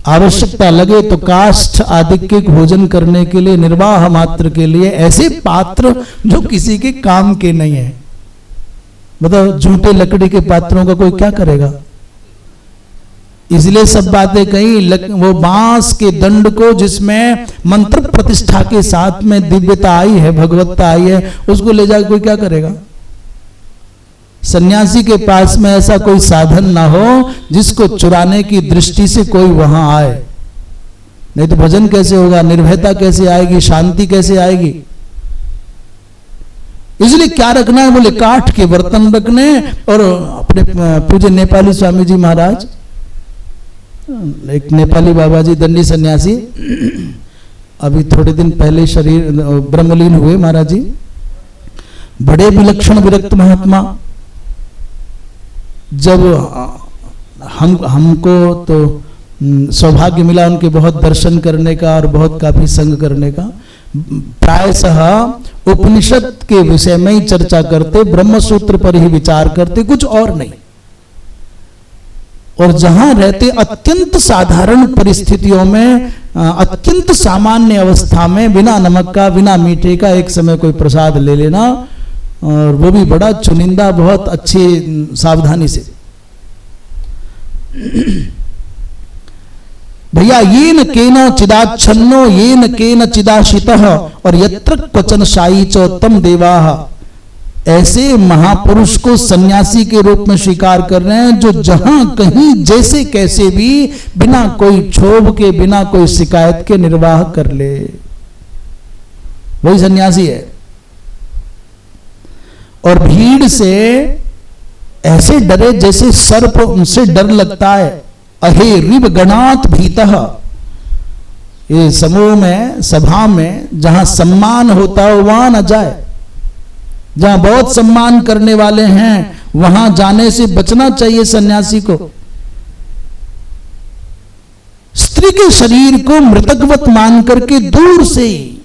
आवश्यकता लगे तो काष्ठ आदि के भोजन करने के लिए, निर्वाह मात्र के लिए ऐसे पात्र जो किसी के काम के नहीं है। मतलब झूठे लकड़ी के पात्रों का कोई क्या करेगा। इसलिए सब बातें कही, वो बांस के दंड को जिसमें मंत्र प्रतिष्ठा के साथ में दिव्यता आई है, भगवत्ता आई है, उसको ले जाकर कोई क्या करेगा। सन्यासी के पास में ऐसा कोई साधन ना हो जिसको चुराने की दृष्टि से कोई वहां आए, नहीं तो भजन कैसे होगा, निर्भयता कैसे आएगी, शांति कैसे आएगी। इसलिए क्या रखना है, बोले काठ के बर्तन रखने। और अपने पूज्य नेपाली स्वामी जी महाराज, एक नेपाली बाबा जी दंडी सन्यासी, अभी थोड़े दिन पहले शरीर ब्रह्मलीन हुए महाराज जी, बड़े विलक्षण विरक्त महात्मा। जब हमको तो सौभाग्य मिला उनके बहुत दर्शन करने का और बहुत काफी संग करने का। प्रायशः उपनिषद के विषय में ही चर्चा करते, ब्रह्म सूत्र पर ही विचार करते, कुछ और नहीं। और जहां रहते अत्यंत साधारण परिस्थितियों में, अत्यंत सामान्य अवस्था में, बिना नमक का बिना मीठे का एक समय कोई प्रसाद ले लेना, और वो भी बड़ा चुनिंदा, बहुत अच्छी सावधानी से। भैया ये न केन चिदाच्छन्नो ये न केन चिदाशितः और यत्र क्वचन शायी च तम देवाः, ऐसे महापुरुष को सन्यासी के रूप में स्वीकार कर रहे हैं जो जहां कहीं जैसे कैसे भी बिना कोई क्षोभ के, बिना कोई शिकायत के निर्वाह कर ले, वही सन्यासी है। और भीड़ से ऐसे डरे जैसे सर्प, उनसे डर लगता है। अहे रिव गणात भीतः, ये समूह में, सभा में जहां सम्मान होता है वहां न जाए। जहां बहुत सम्मान करने वाले हैं वहां जाने से बचना चाहिए सन्यासी को। स्त्री के शरीर को मृतकवत मान करके दूर से ही,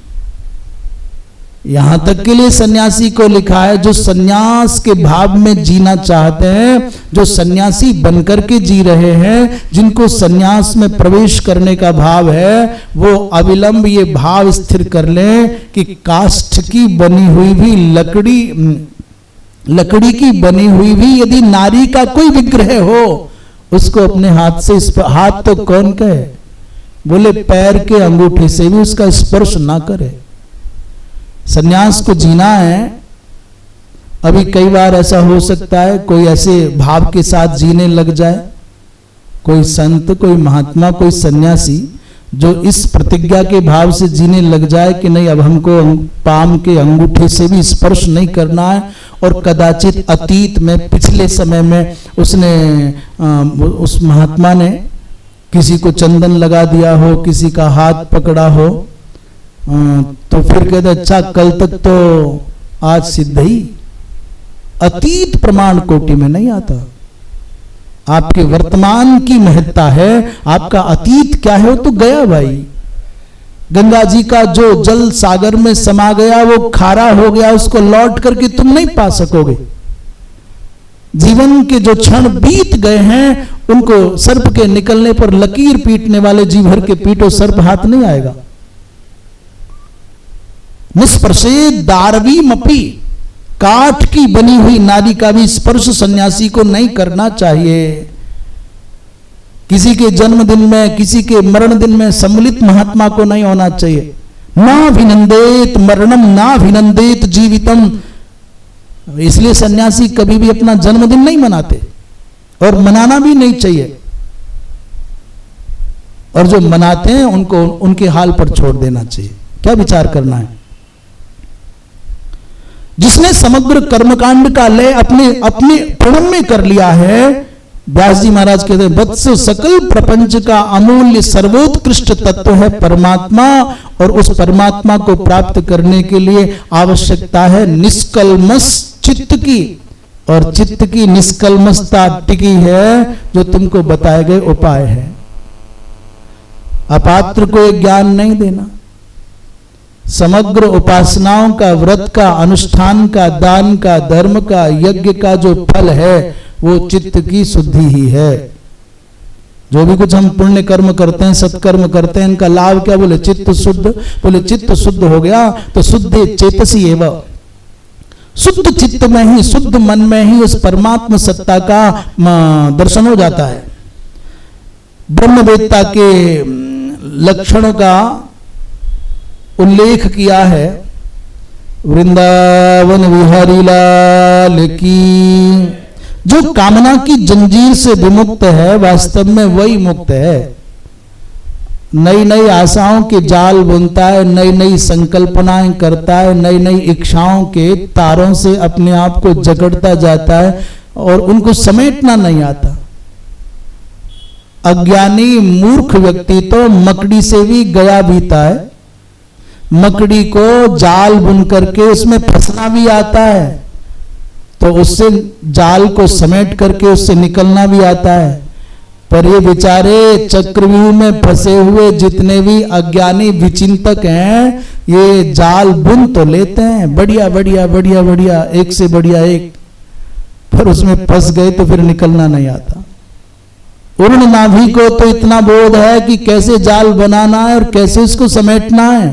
यहां तक के लिए सन्यासी को लिखा है जो सन्यास के भाव में जीना चाहते हैं, जो सन्यासी बनकर के जी रहे हैं, जिनको सन्यास में प्रवेश करने का भाव है, वो अविलंब ये भाव स्थिर कर लें कि काष्ठ की बनी हुई भी लकड़ी की बनी हुई भी यदि नारी का कोई विग्रह हो, उसको अपने हाथ से, हाथ तो कौन कहे, बोले पैर के अंगूठे से भी उसका स्पर्श ना करे। सन्यास को जीना है। अभी कई बार ऐसा हो सकता है कोई ऐसे भाव के साथ जीने लग जाए, कोई संत, कोई महात्मा, कोई सन्यासी जो इस प्रतिज्ञा के भाव से जीने लग जाए कि नहीं अब हमको पाम के अंगूठे से भी स्पर्श नहीं करना है, और कदाचित अतीत में, पिछले समय में उसने उस महात्मा ने किसी को चंदन लगा दिया हो, किसी का हाथ पकड़ा हो, तो फिर कहते अच्छा कल तक तो आज सिद्ध ही। अतीत प्रमाण कोटि में नहीं आता। आपके वर्तमान की महत्ता है, आपका अतीत क्या है वो तो गया भाई। गंगा जी का जो जल सागर में समा गया वो खारा हो गया, उसको लौट करके तुम नहीं पा सकोगे। जीवन के जो क्षण बीत गए हैं उनको सर्प के निकलने पर लकीर पीटने वाले जी भर के पीटो, सर्प हाथ नहीं आएगा। निस्पर्शे दारवी मपी, काठ की बनी हुई नारी का भी स्पर्श सन्यासी को नहीं करना चाहिए। किसी के जन्मदिन में, किसी के मरण दिन में सम्मिलित महात्मा को नहीं होना चाहिए। ना भिनंदेत मरणम ना भिनंदेत जीवितम, इसलिए सन्यासी कभी भी अपना जन्मदिन नहीं मनाते और मनाना भी नहीं चाहिए, और जो मनाते हैं उनको उनके हाल पर छोड़ देना चाहिए। क्या विचार करना है? जिसने समग्र कर्मकांड का लय अपने प्रणम में कर लिया है, व्यास जी महाराज कहते हैं वत्स सकल प्रपंच का अमूल्य सर्वोत्कृष्ट तत्व है परमात्मा, और उस परमात्मा को प्राप्त करने के लिए आवश्यकता है निष्कल्मष चित्त की, और चित्त की निष्कल्मषता टिकी है जो तुमको बताए गए उपाय है। अपात्र को ज्ञान नहीं देना। समग्र उपासनाओं का, व्रत का, अनुष्ठान का, दान का, धर्म का, यज्ञ का जो फल है वो चित्त की शुद्धि ही है। जो भी कुछ हम पुण्य कर्म करते हैं, सत्कर्म करते हैं, इनका लाभ क्या? बोले चित्त शुद्ध। बोले चित्त शुद्ध हो गया तो शुद्ध चेतसी एवं, शुद्ध चित्त में ही, शुद्ध मन में ही उस परमात्म सत्ता का दर्शन हो जाता है। ब्रह्मवेत्ता के लक्षणों का उल्लेख किया है। वृंदावन विहारी लाल की, जो कामना की जंजीर से विमुक्त है वास्तव में वही मुक्त है। नई नई आशाओं के जाल बुनता है, नई नई संकल्पनाएं करता है, नई नई इच्छाओं के तारों से अपने आप को जकड़ता जाता है और उनको समेटना नहीं आता। अज्ञानी मूर्ख व्यक्ति तो मकड़ी से भी गया बीता है, मकड़ी को जाल बुन करके उसमें फंसना भी आता है, तो उससे जाल को समेट करके उससे निकलना भी आता है। पर ये बेचारे चक्रव्यूह में फंसे हुए जितने भी अज्ञानी विचिंतक हैं, ये जाल बुन तो लेते हैं बढ़िया बढ़िया बढ़िया बढ़िया, एक से बढ़िया एक, पर उसमें फंस गए तो फिर निकलना नहीं आता। उर्ण नाभि को तो इतना बोध है कि कैसे जाल बनाना है और कैसे इसको समेटना है,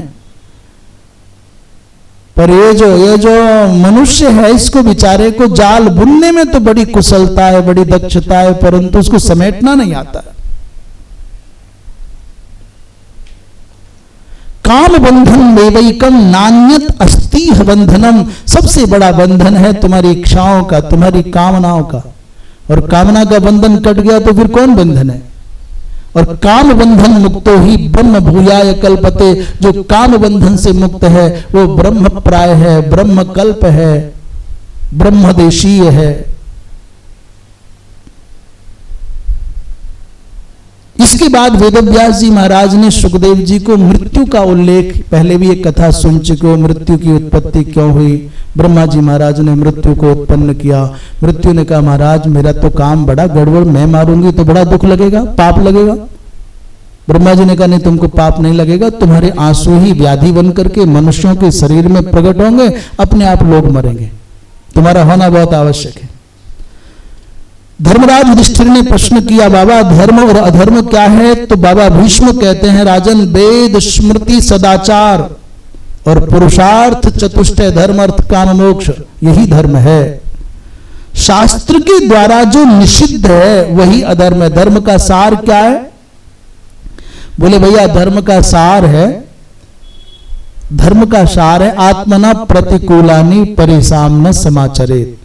पर ये जो मनुष्य है, इसको बेचारे को जाल बुनने में तो बड़ी कुशलता है, बड़ी दक्षता है, परंतु उसको समेटना नहीं आता। काम बंधन देवैकम नान्यत अस्तिह बंधनम, सबसे बड़ा बंधन है तुम्हारी इच्छाओं का, तुम्हारी कामनाओं का, और कामना का बंधन कट गया तो फिर कौन बंधन है। और काम बंधन मुक्तो ही ब्रह्म भूयाय कल्पते, जो काम बंधन से मुक्त है वो ब्रह्म प्राय है, ब्रह्म कल्प है, ब्रह्मदेशीय है। इसके बाद वेदव्यास जी महाराज ने सुखदेव जी को मृत्यु का उल्लेख, पहले भी एक कथा सुन चुके हो, मृत्यु की उत्पत्ति क्यों हुई। ब्रह्मा जी महाराज ने मृत्यु को उत्पन्न किया। मृत्यु ने कहा महाराज मेरा तो काम बड़ा गड़बड़, मैं मारूंगी तो बड़ा दुख लगेगा, पाप लगेगा। ब्रह्मा जी ने कहा नहीं, तुमको पाप नहीं लगेगा, तुम्हारे आंसू ही व्याधि बन करके मनुष्यों के शरीर में प्रकट होंगे, अपने आप लोग मरेंगे, तुम्हारा होना बहुत आवश्यक है। धर्मराज युधिष्ठिर ने प्रश्न किया बाबा धर्म और अधर्म क्या है, तो बाबा भीष्म कहते हैं राजन वेद स्मृति सदाचार और पुरुषार्थ चतुष्टय धर्म अर्थ काम मोक्ष, यही धर्म है। शास्त्र के द्वारा जो निषिद्ध है वही अधर्म है। धर्म का सार क्या है? बोले भैया धर्म का सार है, धर्म का सार है आत्मना प्रतिकूलानि परिसाम न समाचरेत।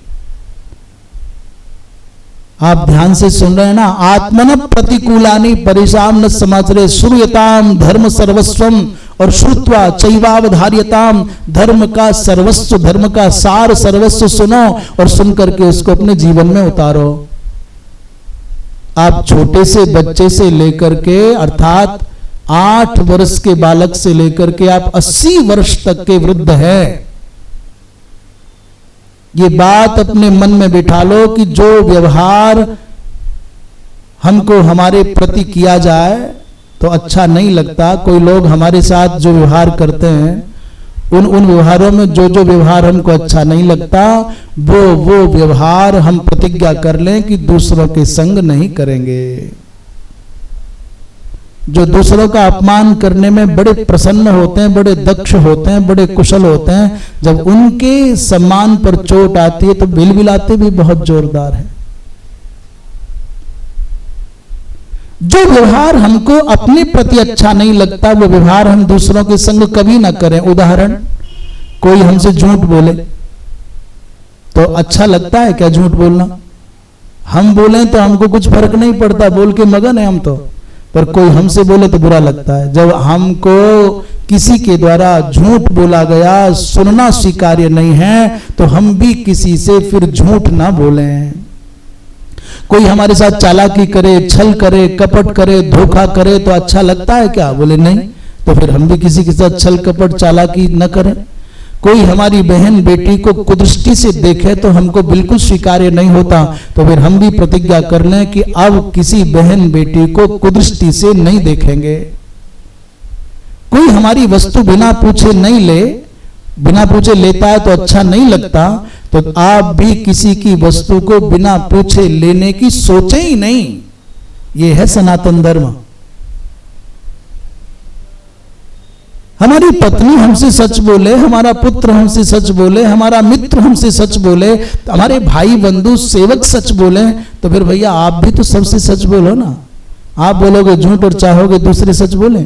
आप ध्यान से सुन रहे हैं ना, आत्मन प्रतिकूलानि परिसाम न समाचरे, श्रूयताम धर्म सर्वस्वम और श्रुत्वा चैवावधार्यताम, धर्म का सर्वस्व, धर्म का सार सर्वस्व सुनो और सुन करके उसको अपने जीवन में उतारो। आप छोटे से बच्चे से लेकर के अर्थात 8 वर्ष के बालक से लेकर के आप 80 वर्ष तक के वृद्ध हैं, ये बात अपने मन में बिठा लो कि जो व्यवहार हमको हमारे प्रति किया जाए तो अच्छा नहीं लगता। कोई लोग हमारे साथ जो व्यवहार करते हैं उन व्यवहारों में जो व्यवहार हमको अच्छा नहीं लगता वो व्यवहार हम प्रतिज्ञा कर लें कि दूसरों के संग नहीं करेंगे। जो दूसरों का अपमान करने में बड़े प्रसन्न होते हैं, बड़े दक्ष होते हैं, बड़े कुशल होते हैं, जब उनके सम्मान पर चोट आती है तो बिलबिलाते भी बहुत जोरदार है। जो व्यवहार हमको अपने प्रति अच्छा नहीं लगता वो व्यवहार हम दूसरों के संग कभी ना करें। उदाहरण, कोई हमसे झूठ बोले तो अच्छा लगता है क्या झूठ बोलना? हम बोले तो हमको कुछ फर्क नहीं पड़ता, बोल के मगन है हम तो, पर कोई हमसे बोले तो बुरा लगता है। जब हमको किसी के द्वारा झूठ बोला गया, सुनना स्वीकार्य नहीं है, तो हम भी किसी से फिर झूठ ना बोलें। कोई हमारे साथ चालाकी करे, छल करे, कपट करे, धोखा करे तो अच्छा लगता है क्या? बोले नहीं, तो फिर हम भी किसी के साथ छल कपट चालाकी न करें। कोई हमारी बहन बेटी को कुदृष्टि से देखे तो हमको बिल्कुल स्वीकार्य नहीं होता, तो फिर हम भी प्रतिज्ञा कर लें कि अब किसी बहन बेटी को कुदृष्टि से नहीं देखेंगे। कोई हमारी वस्तु बिना पूछे नहीं ले, बिना पूछे लेता है तो अच्छा नहीं लगता, तो आप भी किसी की वस्तु को बिना पूछे लेने की सोचे ही नहीं। यह है सनातन धर्म। हमारी पत्नी हमसे सच बोले, हमारा पुत्र हमसे सच बोले, हमारा मित्र हमसे सच बोले, हमारे भाई बंधु सेवक सच बोले, तो फिर भैया आप भी तो सबसे सच बोलो ना। आप बोलोगे झूठ और चाहोगे दूसरे सच बोले।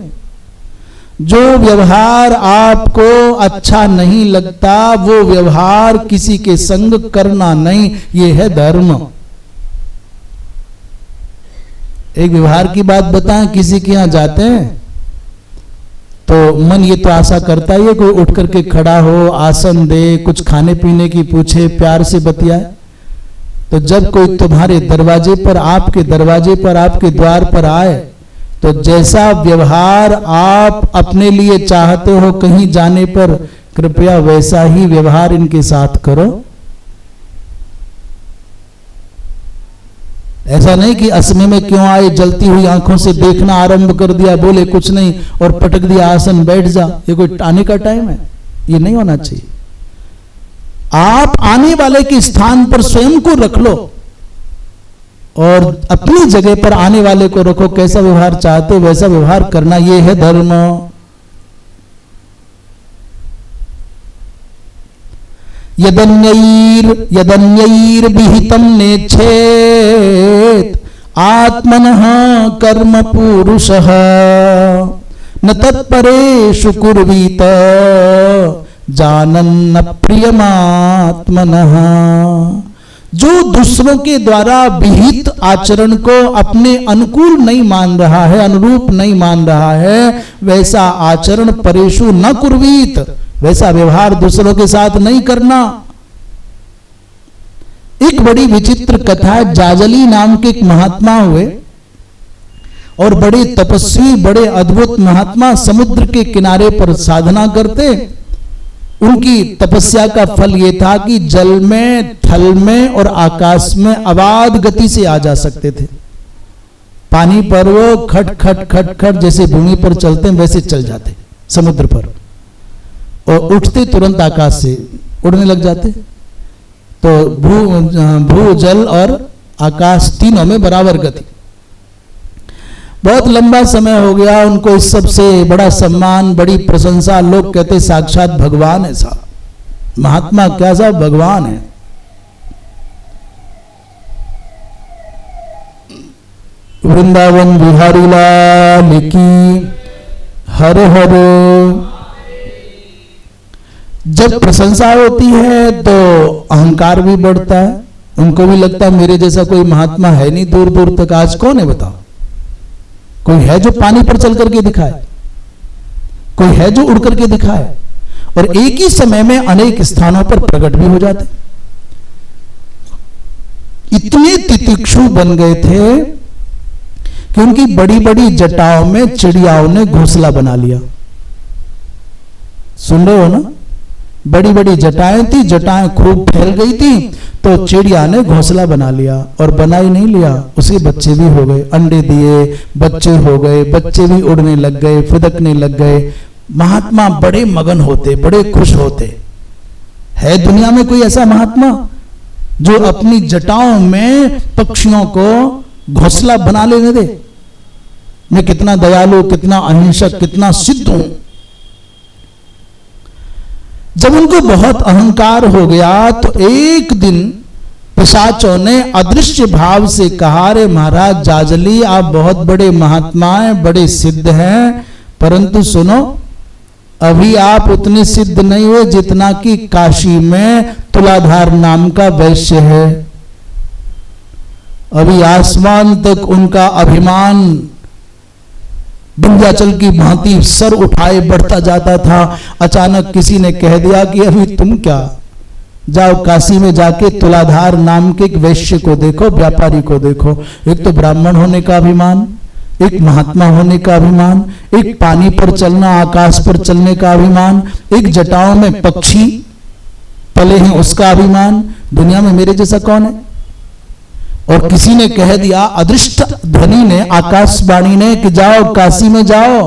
जो व्यवहार आपको अच्छा नहीं लगता वो व्यवहार किसी के संग करना नहीं, ये है धर्म। एक व्यवहार की बात बताएं, किसी के यहां जाते हैं तो मन ये तो आशा करता ही है कोई उठ करके खड़ा हो, आसन दे, कुछ खाने पीने की पूछे, प्यार से बतियाए। तो जब कोई तुम्हारे दरवाजे पर, आपके दरवाजे पर, आपके द्वार पर आए, तो जैसा व्यवहार आप अपने लिए चाहते हो कहीं जाने पर, कृपया वैसा ही व्यवहार इनके साथ करो। ऐसा नहीं कि असमय में क्यों आए, जलती हुई आंखों से देखना आरंभ कर दिया, बोले कुछ नहीं और पटक दिया आसन, बैठ जा। ये कोई आने का टाइम है? ये नहीं होना चाहिए। आप आने वाले के स्थान पर स्वयं को रख लो और अपनी जगह पर आने वाले को रखो। कैसा व्यवहार चाहते वैसा व्यवहार करना, ये है धर्म। यदन्यैर विहितं नेच्छेत् आत्मनः कर्म पुरुषः न तत्परेषु कुर्वीत जानन्न प्रियमात्मनः। जो दूसरों के द्वारा विहित आचरण को अपने अनुकूल नहीं मान रहा है, अनुरूप नहीं मान रहा है, वैसा आचरण परेषु न कुर्वीत, वैसा व्यवहार दूसरों के साथ नहीं करना। एक बड़ी विचित्र कथा है। जाजली नाम के एक महात्मा हुए और बड़े तपस्वी, बड़े अद्भुत महात्मा, समुद्र के किनारे पर साधना करते। उनकी तपस्या का फल यह था कि जल में, थल में और आकाश में अबाध गति से आ जा सकते थे। पानी पर वो खट खट खट खट जैसे भूमि पर चलते हैं वैसे चल जाते समुद्र पर, और उठते तुरंत आकाश से उड़ने लग जाते। तो भू जल और आकाश तीनों में बराबर गति। बहुत लंबा समय हो गया उनको इस सब से बड़ा सम्मान, बड़ी प्रशंसा। लोग कहते साक्षात भगवान है साहब, महात्मा क्या साहब, भगवान है। वृंदावन बिहारी लाल की हर हर। जब प्रशंसा होती है तो अहंकार भी बढ़ता है। उनको भी लगता है मेरे जैसा कोई महात्मा है नहीं दूर दूर तक। आज कौन है बताओ? कोई है जो पानी पर चल करके दिखाए? कोई है जो उड़ करके दिखाए? और एक ही समय में अनेक स्थानों पर प्रकट भी हो जाते। इतने तितिक्षु बन गए थे कि उनकी बड़ी बड़ी जटाओं में चिड़ियाओं ने घोंसला बना लिया। सुन रहे हो ना? बड़ी बड़ी जटाएं थी, जटाएं खूब फैल गई थी, तो चिड़िया ने घोंसला बना लिया। और बना ही नहीं लिया, उसके बच्चे भी हो गए, अंडे दिए, बच्चे हो गए, बच्चे भी उड़ने लग गए, फुदकने लग गए। महात्मा बड़े मगन होते, बड़े खुश होते। है दुनिया में कोई ऐसा महात्मा जो अपनी जटाओं में पक्षियों को घोंसला बना लेने दे? मैं कितना दयालु, कितना अहिंसक, कितना सिद्ध हूं। जब उनको बहुत अहंकार हो गया तो एक दिन पिशाचों ने अदृश्य भाव से कहा, रे महाराज जाजली, आप बहुत बड़े महात्मा हैं, बड़े सिद्ध हैं, परंतु सुनो, अभी आप उतने सिद्ध नहीं हुए जितना कि काशी में तुलाधार नाम का वैश्य है। अभी आसमान तक उनका अभिमान विंध्याचल की भांति सर उठाए बढ़ता जाता था। अचानक किसी ने कह दिया कि अभी तुम क्या, जाओ काशी में जाके तुलाधार नाम के एक वैश्य को देखो, व्यापारी को देखो। एक तो ब्राह्मण होने का अभिमान, एक महात्मा होने का अभिमान, एक पानी पर चलना, आकाश पर चलने का अभिमान, एक जटाओं में पक्षी पले हैं उसका अभिमान। दुनिया में मेरे जैसा कौन है? और किसी ने कह दिया, अदृष्ट ध्वनि ने, आकाशवाणी ने, कि जाओ काशी में जाओ,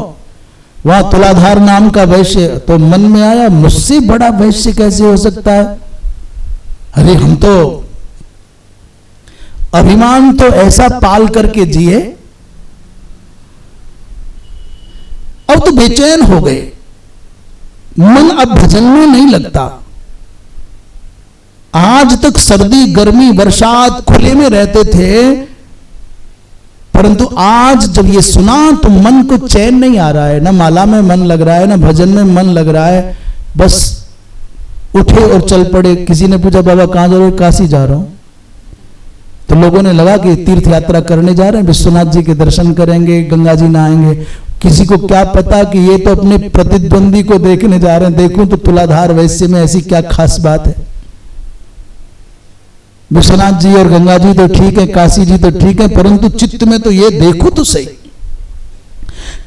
वहां तुलाधार नाम का वैश्य। तो मन में आया, मुझसे बड़ा वैश्य कैसे हो सकता है? अरे हम तो अभिमान तो ऐसा पाल करके जिए, अब तो बेचैन हो गए, मन अब भजन में नहीं लगता। आज तक सर्दी, गर्मी, बरसात खुले में रहते थे, परंतु आज जब ये सुना तो मन को चैन नहीं आ रहा है। ना माला में मन लग रहा है, ना भजन में मन लग रहा है। बस उठे और चल पड़े। किसी ने पूछा, बाबा कहां जा रहे हो? काशी जा रहा हूं। तो लोगों ने लगा कि तीर्थ यात्रा करने जा रहे हैं, विश्वनाथ जी के दर्शन करेंगे, गंगा जी नहाएंगे। किसी को क्या पता कि ये तो अपने प्रतिद्वंदी को देखने जा रहे हैं, देखूं तो तुलाधार वैश्य में ऐसी क्या खास बात है। विश्वनाथ जी और गंगा जी तो ठीक है, काशी जी तो ठीक है, परंतु चित्त में तो ये देखो तो सही।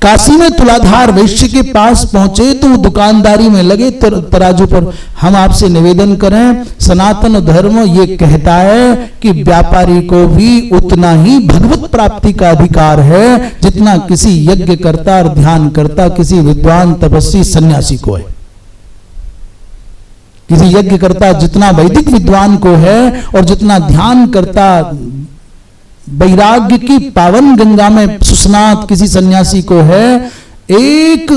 काशी में तुलाधार वैश्य के पास पहुंचे तो वो दुकानदारी में लगे तराजू पर। हम आपसे निवेदन करें, सनातन धर्म ये कहता है कि व्यापारी को भी उतना ही भगवत प्राप्ति का अधिकार है जितना किसी यज्ञ करता और ध्यान करता किसी विद्वान तपस्वी सन्यासी को है। किसी यज्ञ करता जितना वैदिक विद्वान को है और जितना ध्यान करता वैराग्य की पावन गंगा में सुस्नात किसी सन्यासी को है, एक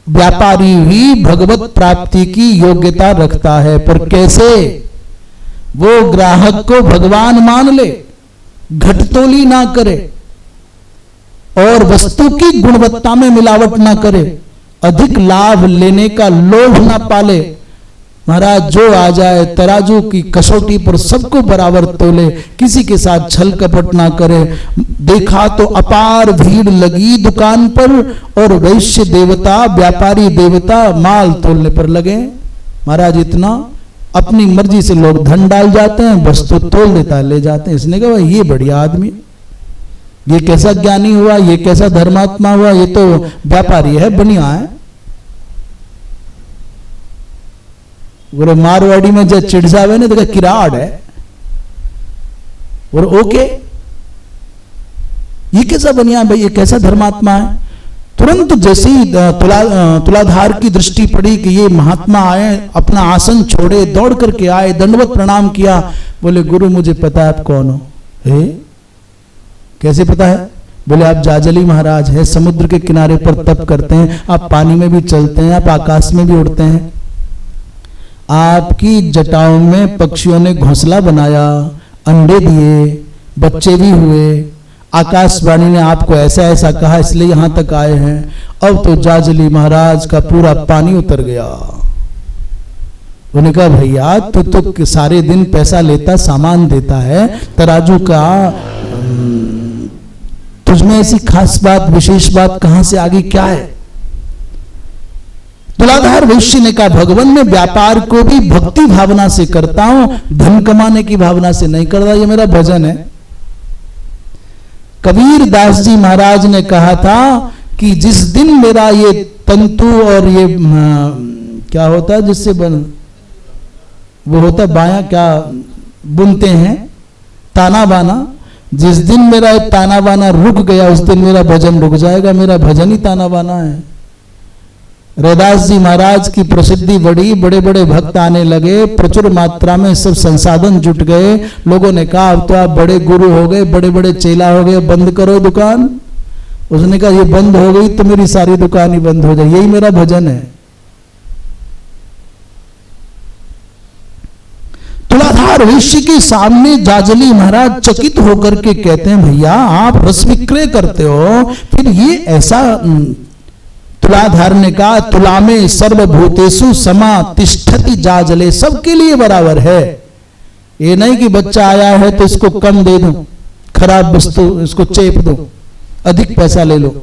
व्यापारी ही भगवत प्राप्ति की योग्यता रखता है। पर कैसे? वो ग्राहक को भगवान मान ले, घटतोली ना करे और वस्तु की गुणवत्ता में मिलावट ना करे, अधिक लाभ लेने का लोभ ना पाले। महाराज जो आ जाए तराजू की कसौटी पर सबको बराबर तोले, किसी के साथ छल कपट ना करे। देखा तो अपार भीड़ लगी दुकान पर और वैश्य देवता व्यापारी देवता माल तोलने पर लगे। महाराज इतना अपनी मर्जी से लोग धन डाल जाते हैं, वस्तु तोल देता है ले जाते हैं। इसने कहा ये बढ़िया आदमी, ये कैसा ज्ञानी हुआ, ये कैसा धर्मात्मा हुआ, ये तो व्यापारी है, बढ़िया है। वो मारवाड़ी में जब चिड़सावे ने देखा किराड़ है और ओके ये कैसा बनिया भाई, ये कैसा धर्मात्मा है। तुरंत जैसे ही तुलाधार की दृष्टि पड़ी कि ये महात्मा आए, अपना आसन छोड़े दौड़ करके आए, दंडवत प्रणाम किया। बोले गुरु मुझे पता है आप कौन हो। कैसे पता है? बोले आप जाजली महाराज है, समुद्र के किनारे पर तप करते हैं, आप पानी में भी चलते हैं, आप आकाश में भी उड़ते हैं। आपकी जटाओं में पक्षियों ने घोंसला बनाया, अंडे दिए, बच्चे भी हुए। आकाशवाणी ने आपको ऐसा ऐसा कहा इसलिए यहां तक आए हैं। अब तो जाजली महाराज का पूरा पानी उतर गया। उन्होंने कहा भैया तू तो सारे दिन पैसा लेता सामान देता है, तराजू का तुझमें ऐसी खास बात विशेष बात कहां से आ गई, क्या है? तुलाधार वैश्य ने कहा भगवान में व्यापार को भी भक्ति भावना से करता हूं, धन कमाने की भावना से नहीं करता, ये मेरा भजन है। कबीर दास जी महाराज ने कहा था कि जिस दिन मेरा ये तंतु और ये क्या होता है जिससे वो होता बाया क्या बुनते हैं ताना बाना, जिस दिन मेरा ताना बाना रुक गया उस दिन मेरा भजन रुक जाएगा। मेरा भजन ही ताना बाना है। रैदास जी महाराज की प्रसिद्धि बढ़ी, बड़े बड़े भक्त आने लगे, प्रचुर मात्रा में सब संसाधन जुट गए। लोगों ने कहा अब तो आप बड़े गुरु हो गए, बड़े बड़े चेला हो गए, बंद करो दुकान। उसने कहा ये बंद हो गई तो मेरी सारी दुकान ही बंद हो जाए, यही मेरा भजन है। तुलाधार वैश्य के सामने जाजली महाराज चकित होकर के कहते हैं भैया आप रस विक्रय करते हो, फिर ये ऐसा? तुलाधार ने कहा तुला में सर्वभूतेषु समा तिष्ठति जाजले, सबके लिए बराबर है। ये नहीं कि बच्चा आया है तो इसको कम दे दूं, खराब वस्तु इसको चेप दो, अधिक पैसा ले लो।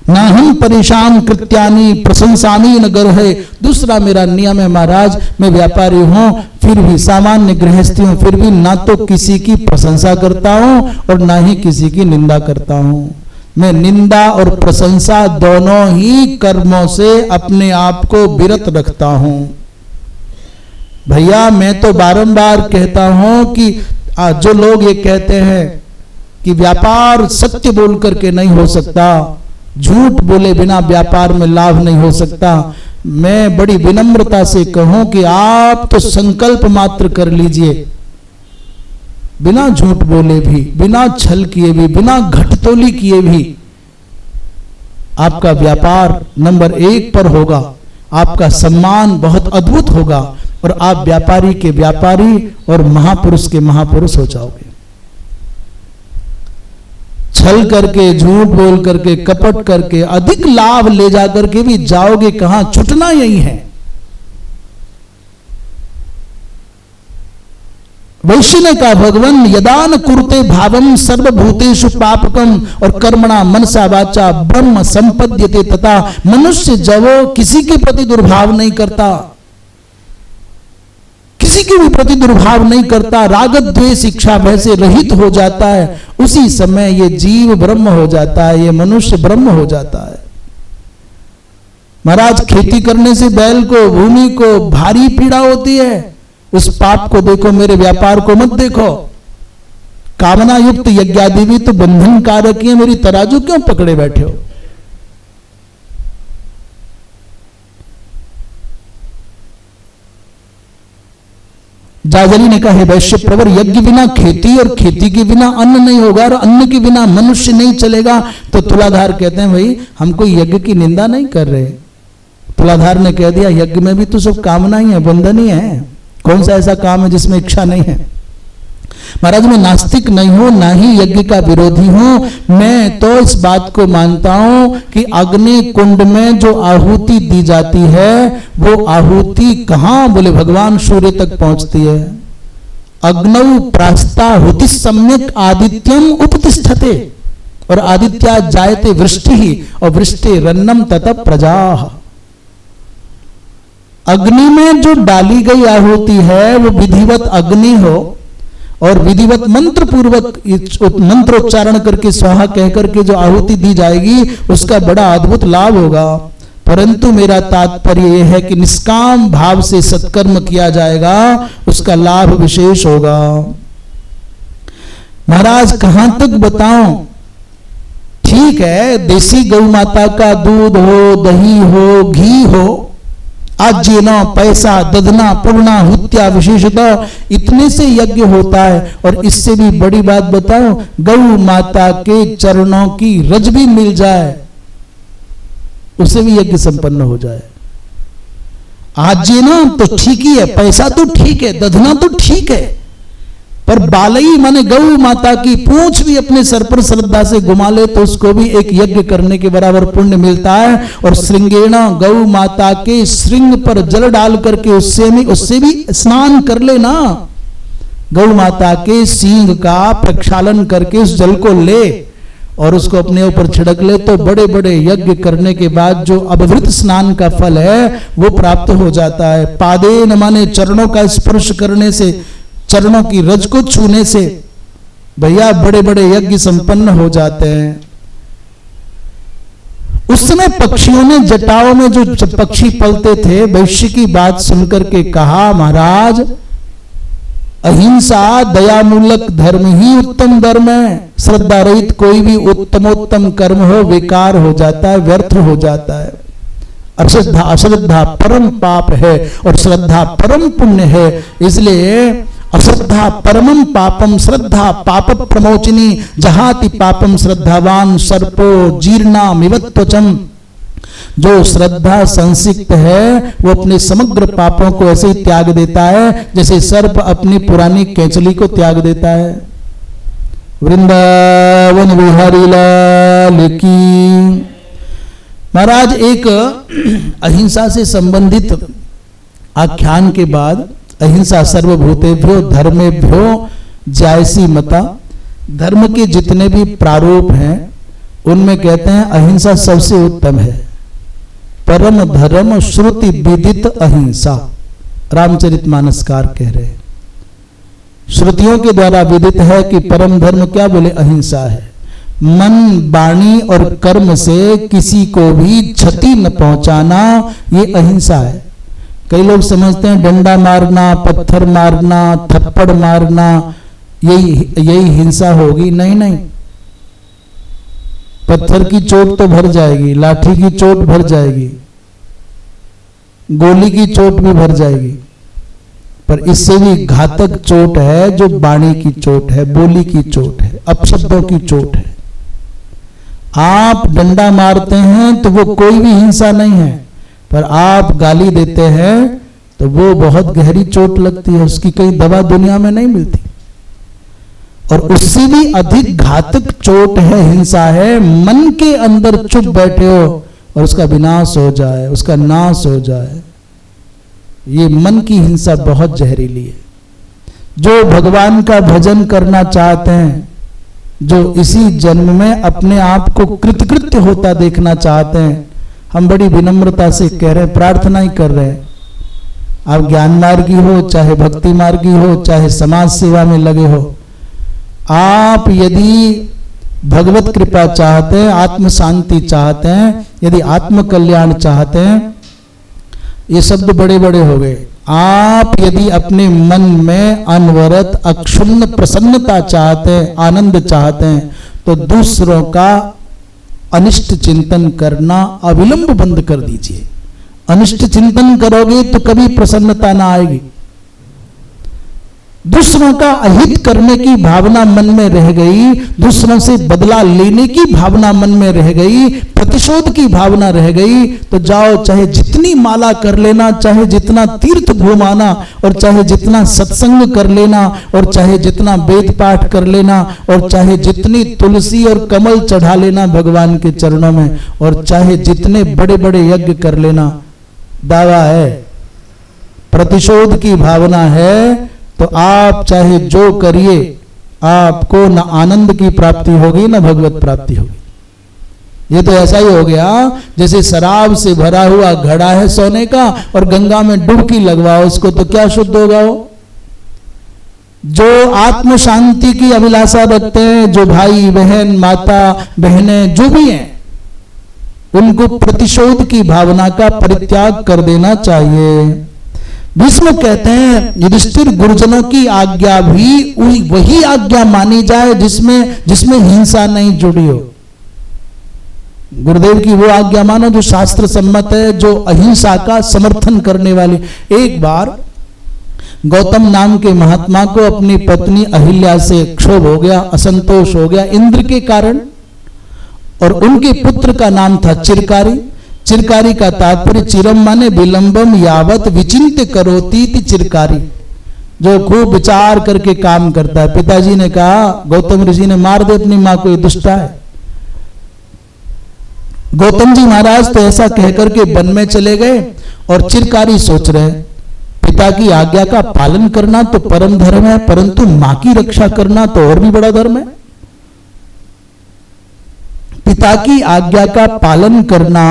ना हम परेशान कृत्यानी प्रशंसामी न गर्हे। दूसरा मेरा नियम है महाराज, मैं व्यापारी हूं फिर भी सामान्य गृहस्थी हूं, फिर भी ना तो किसी की प्रशंसा करता हूं और ना ही किसी की निंदा करता हूं। मैं निंदा और प्रशंसा दोनों ही कर्मों से अपने आप को विरत रखता हूं। भैया मैं तो बारंबार कहता हूं कि जो लोग ये कहते हैं कि व्यापार सत्य बोल करके नहीं हो सकता, झूठ बोले बिना व्यापार में लाभ नहीं हो सकता, मैं बड़ी विनम्रता से कहूं कि आप तो संकल्प मात्र कर लीजिए, बिना झूठ बोले भी, बिना छल किए भी, बिना घटतोली किए भी आपका व्यापार नंबर 1 पर होगा, आपका सम्मान बहुत अद्भुत होगा और आप व्यापारी के व्यापारी और महापुरुष के महापुरुष हो जाओगे। छल करके, झूठ बोल करके, कपट करके, अधिक लाभ ले जा करके भी जाओगे कहां? छुटना यही है। वैश्य ने कहा भगवान यदा न कुरुते भावम सर्वभूतेषु पापकम और कर्मणा मनसा वाचा ब्रह्म संपद्यते तथा मनुष्य जब किसी के प्रति दुर्भाव नहीं करता, किसी के भी प्रति दुर्भाव नहीं करता, राग द्वेष इच्छा भय से रहित हो जाता है, उसी समय ये जीव ब्रह्म हो जाता है, ये मनुष्य ब्रह्म हो जाता है। महाराज खेती करने से बैल को भूमि को भारी पीड़ा होती है, उस पाप को देखो, मेरे व्यापार को मत देखो। कामना युक्त यज्ञादि भी तो बंधन कारक है, मेरी तराजू क्यों पकड़े बैठे हो। जाजली ने कहा, वैश्य प्रवर, यज्ञ बिना खेती और खेती के बिना अन्न नहीं होगा और अन्न के बिना मनुष्य नहीं चलेगा। तो तुलाधार कहते हैं, भाई हम कोई यज्ञ की निंदा नहीं कर रहे। तुलाधार ने कह दिया, यज्ञ में भी तो सब कामना ही है, बंधन ही है, कौन सा ऐसा काम है जिसमें इच्छा नहीं है। महाराज मैं नास्तिक नहीं हूं, ना ही यज्ञ का विरोधी हूं। मैं तो इस बात को मानता हूं कि अग्नि कुंड में जो आहुति दी जाती है वो आहुति कहां, बोले भगवान सूर्य तक पहुंचती है। अग्नौ प्रास्ताहुति सम्यक आदित्यम उपतिष्ठते और आदित्या जायते वृष्टि और वृष्टि रन्नम ततः प्रजाः। अग्नि में जो डाली गई आहुति है वो विधिवत अग्नि हो और विधिवत मंत्र पूर्वक मंत्रोच्चारण करके स्वाहा कहकर के जो आहुति दी जाएगी उसका बड़ा अद्भुत लाभ होगा। परंतु मेरा तात्पर्य यह है कि निष्काम भाव से सत्कर्म किया जाएगा, उसका लाभ विशेष होगा। महाराज कहां तक बताऊं, ठीक है देसी गौ माता का दूध हो, दही हो, घी हो, आज्यन पैसा दधना पूर्णा हुत्या विशेषतः इतने से यज्ञ होता है। और इससे भी बड़ी बात बताओ, गौ माता के चरणों की रज भी मिल जाए उससे भी यज्ञ संपन्न हो जाए। आज्यन तो ठीक ही है, पैसा तो ठीक है, दधना तो ठीक है, पर बालई माने गौ माता की पूंछ भी अपने सर पर श्रद्धा से घुमा ले तो उसको भी एक यज्ञ करने के बराबर पुण्य मिलता है। और श्रृंगेण गौ माता के श्रृंग पर जल डाल करके उससे भी स्नान कर ले ना, गौ माता के सींग का प्रक्षालन करके उस जल को ले और उसको अपने ऊपर छिड़क ले तो बड़े बड़े यज्ञ करने के बाद जो अभिवृत स्नान का फल है वो प्राप्त हो जाता है। पादेन माने चरणों का स्पर्श करने से, चरणों की रज को छूने से भैया बड़े बड़े यज्ञ संपन्न हो जाते हैं। उस समय पक्षियों ने जटाओं में जो पक्षी पलते थे, वैश्य की बात सुनकर के कहा, महाराज अहिंसा दयामूलक धर्म ही उत्तम धर्म है। श्रद्धा रहित कोई भी उत्तमोत्तम कर्म हो बेकार हो जाता है, व्यर्थ हो जाता है। अश्रद्धा परम पाप है और श्रद्धा परम पुण्य है। इसलिए अश्रद्धा परमम पापम श्रद्धा पाप प्रमोचिनी जहाति पापम श्रद्धावान सर्पो जीर्णा मिवत्वचम। जो श्रद्धा संसिक्त है वो अपने समग्र पापों को ऐसे ही त्याग देता है जैसे सर्प अपनी पुरानी केंचली को त्याग देता है। वृंदावन बिहारी लाल की। महाराज एक अहिंसा से संबंधित आख्यान के बाद, अहिंसा सर्वभूतेभ्यो धर्मेभ्यो जायसी मता, धर्म के जितने भी प्रारूप हैं उनमें कहते हैं अहिंसा सबसे उत्तम है। परम धर्म श्रुति विदित अहिंसा, रामचरितमानसकार कह रहे हैं। श्रुतियों के द्वारा विदित है कि परम धर्म क्या, बोले अहिंसा है। मन वाणी और कर्म से किसी को भी क्षति न पहुंचाना, ये अहिंसा है। कई लोग समझते हैं डंडा मारना, पत्थर मारना, थप्पड़ मारना यही हिंसा होगी। नहीं नहीं, पत्थर की चोट तो भर जाएगी, लाठी की चोट भर जाएगी, गोली की चोट भी भर जाएगी, पर इससे भी घातक चोट है जो वाणी की चोट है, बोली की चोट है, अपशब्दों की चोट है। आप डंडा मारते हैं तो वो कोई भी हिंसा नहीं है, पर आप गाली देते हैं तो वो बहुत गहरी चोट लगती है, उसकी कई दवा दुनिया में नहीं मिलती। और उससे भी अधिक घातक चोट है, हिंसा है, मन के अंदर चुप बैठे हो और उसका विनाश हो जाए, उसका नाश हो जाए। ये मन की हिंसा बहुत जहरीली है। जो भगवान का भजन करना चाहते हैं, जो इसी जन्म में अपने आप को कृतकृत्य होता देखना चाहते हैं, हम बड़ी विनम्रता से कह रहे हैं, प्रार्थना ही कर रहे हैं। आप ज्ञान मार्गी हो, चाहे भक्ति मार्गी हो, चाहे समाज सेवा में लगे हो, आप यदि भगवत कृपा चाहते हैं, आत्म शांति चाहते हैं, यदि आत्म कल्याण चाहते हैं, ये शब्द बड़े बड़े हो गए। आप यदि अपने मन में अनवरत अक्षुण्ण प्रसन्नता चाहते हैं, आनंद चाहते हैं, तो दूसरों का अनिष्ट चिंतन करना अविलंब बंद कर दीजिए। अनिष्ट चिंतन करोगे तो कभी प्रसन्नता ना आएगी। दूसरों का अहित करने की भावना मन में रह गई, दूसरों से बदला लेने की भावना मन में रह गई, प्रतिशोध की भावना रह गई, तो जाओ चाहे जितनी माला कर लेना, चाहे जितना तीर्थ घुमाना, और चाहे जितना सत्संग कर लेना, और चाहे जितना वेद पाठ कर लेना, और चाहे जितनी तुलसी और कमल चढ़ा लेना भगवान के चरणों में, और चाहे जितने बड़े बड़े यज्ञ कर लेना, दावा है प्रतिशोध की भावना है, तो आप चाहे जो करिए, आपको न आनंद की प्राप्ति होगी न भगवत प्राप्ति होगी। ये तो ऐसा ही हो गया जैसे शराब से भरा हुआ घड़ा है सोने का, और गंगा में डुबकी लगवाओ उसको, तो क्या शुद्ध होगा वो? जो आत्म शांति की अभिलाषा रखते हैं, जो भाई बहन माता बहनें जो भी हैं, उनको प्रतिशोध की भावना का परित्याग कर देना चाहिए। भीष्म कहते हैं युधिष्ठिर, गुरुजनों की आज्ञा भी वही आज्ञा मानी जाए जिसमें हिंसा नहीं जुड़ी हो। गुरुदेव की वो आज्ञा मानो जो शास्त्र सम्मत है, जो अहिंसा का समर्थन करने वाली। एक बार गौतम नाम के महात्मा को अपनी पत्नी अहिल्या से क्षोभ हो गया, असंतोष हो गया इंद्र के कारण, और उनके पुत्र का नाम था चिरकारी। चिरकारी का तात्पर्य चिरम माने विलंबम यावत विचिंत्य करोती थी चिरकारी, जो खूब विचार करके काम करता है। पिताजी ने कहा, गौतम ऋषि ने, मार दे अपनी मां को, ये दुष्टा है। गौतम जी महाराज तो ऐसा कहकर के वन में चले गए, और चिरकारी सोच रहे, पिता की आज्ञा का पालन करना तो परम धर्म है, परंतु मां की रक्षा करना तो और भी बड़ा धर्म है। पिता की आज्ञा का पालन करना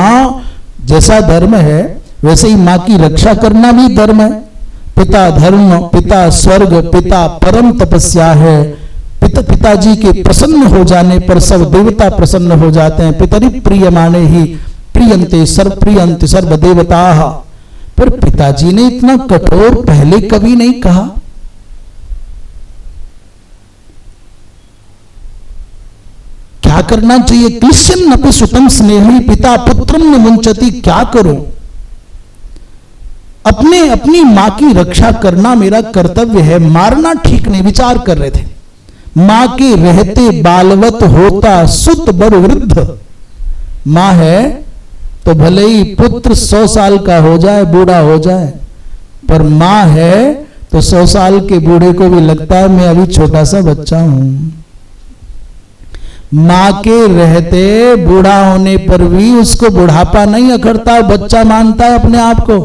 जैसा धर्म है, वैसे ही मां की रक्षा करना भी धर्म है। पिता धर्म, पिता स्वर्ग, पिता परम तपस्या है। पिताजी के प्रसन्न हो जाने पर सब देवता प्रसन्न हो जाते हैं। पितरि प्रियमाणे ही प्रियंते सर्व देवताः। पर पिताजी ने इतना कठोर पहले कभी नहीं कहा। क्या करना चाहिए? क्लिश्चन नपि सुतम स्नेही पिता पुत्रम न मुंचति। क्या करूं? अपनी मां की रक्षा करना मेरा कर्तव्य है, मारना ठीक नहीं। विचार कर रहे थे, मां के रहते बालवत होता सुत बर वृद्ध। मां है तो भले ही पुत्र 100 साल का हो जाए, बूढ़ा हो जाए, पर मां है तो 100 साल के बूढ़े को भी लगता है मैं अभी छोटा सा बच्चा हूं। मां के रहते बूढ़ा होने पर भी उसको बुढ़ापा नहीं अखड़ता, बच्चा मानता है अपने आप को।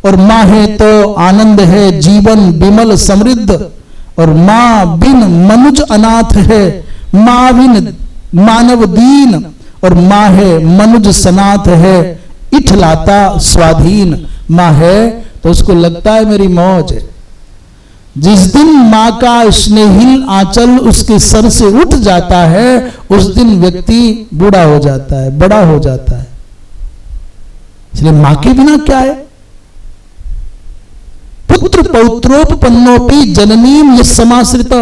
और मां है तो आनंद है, जीवन विमल समृद्ध। और मां बिन मनुज अनाथ है, मां बिन मानव दीन। और मां है मनुज सनाथ है, इठलाता स्वाधीन। मां है तो उसको लगता है मेरी मौज है। जिस दिन मां का स्नेहिल आंचल उसके सर से उठ जाता है, उस दिन व्यक्ति बूढ़ा हो जाता है, बड़ा हो जाता है। इसलिए मां के बिना क्या है? पुत्र पौत्रोपन्नोपि जननीम यस समाश्रित।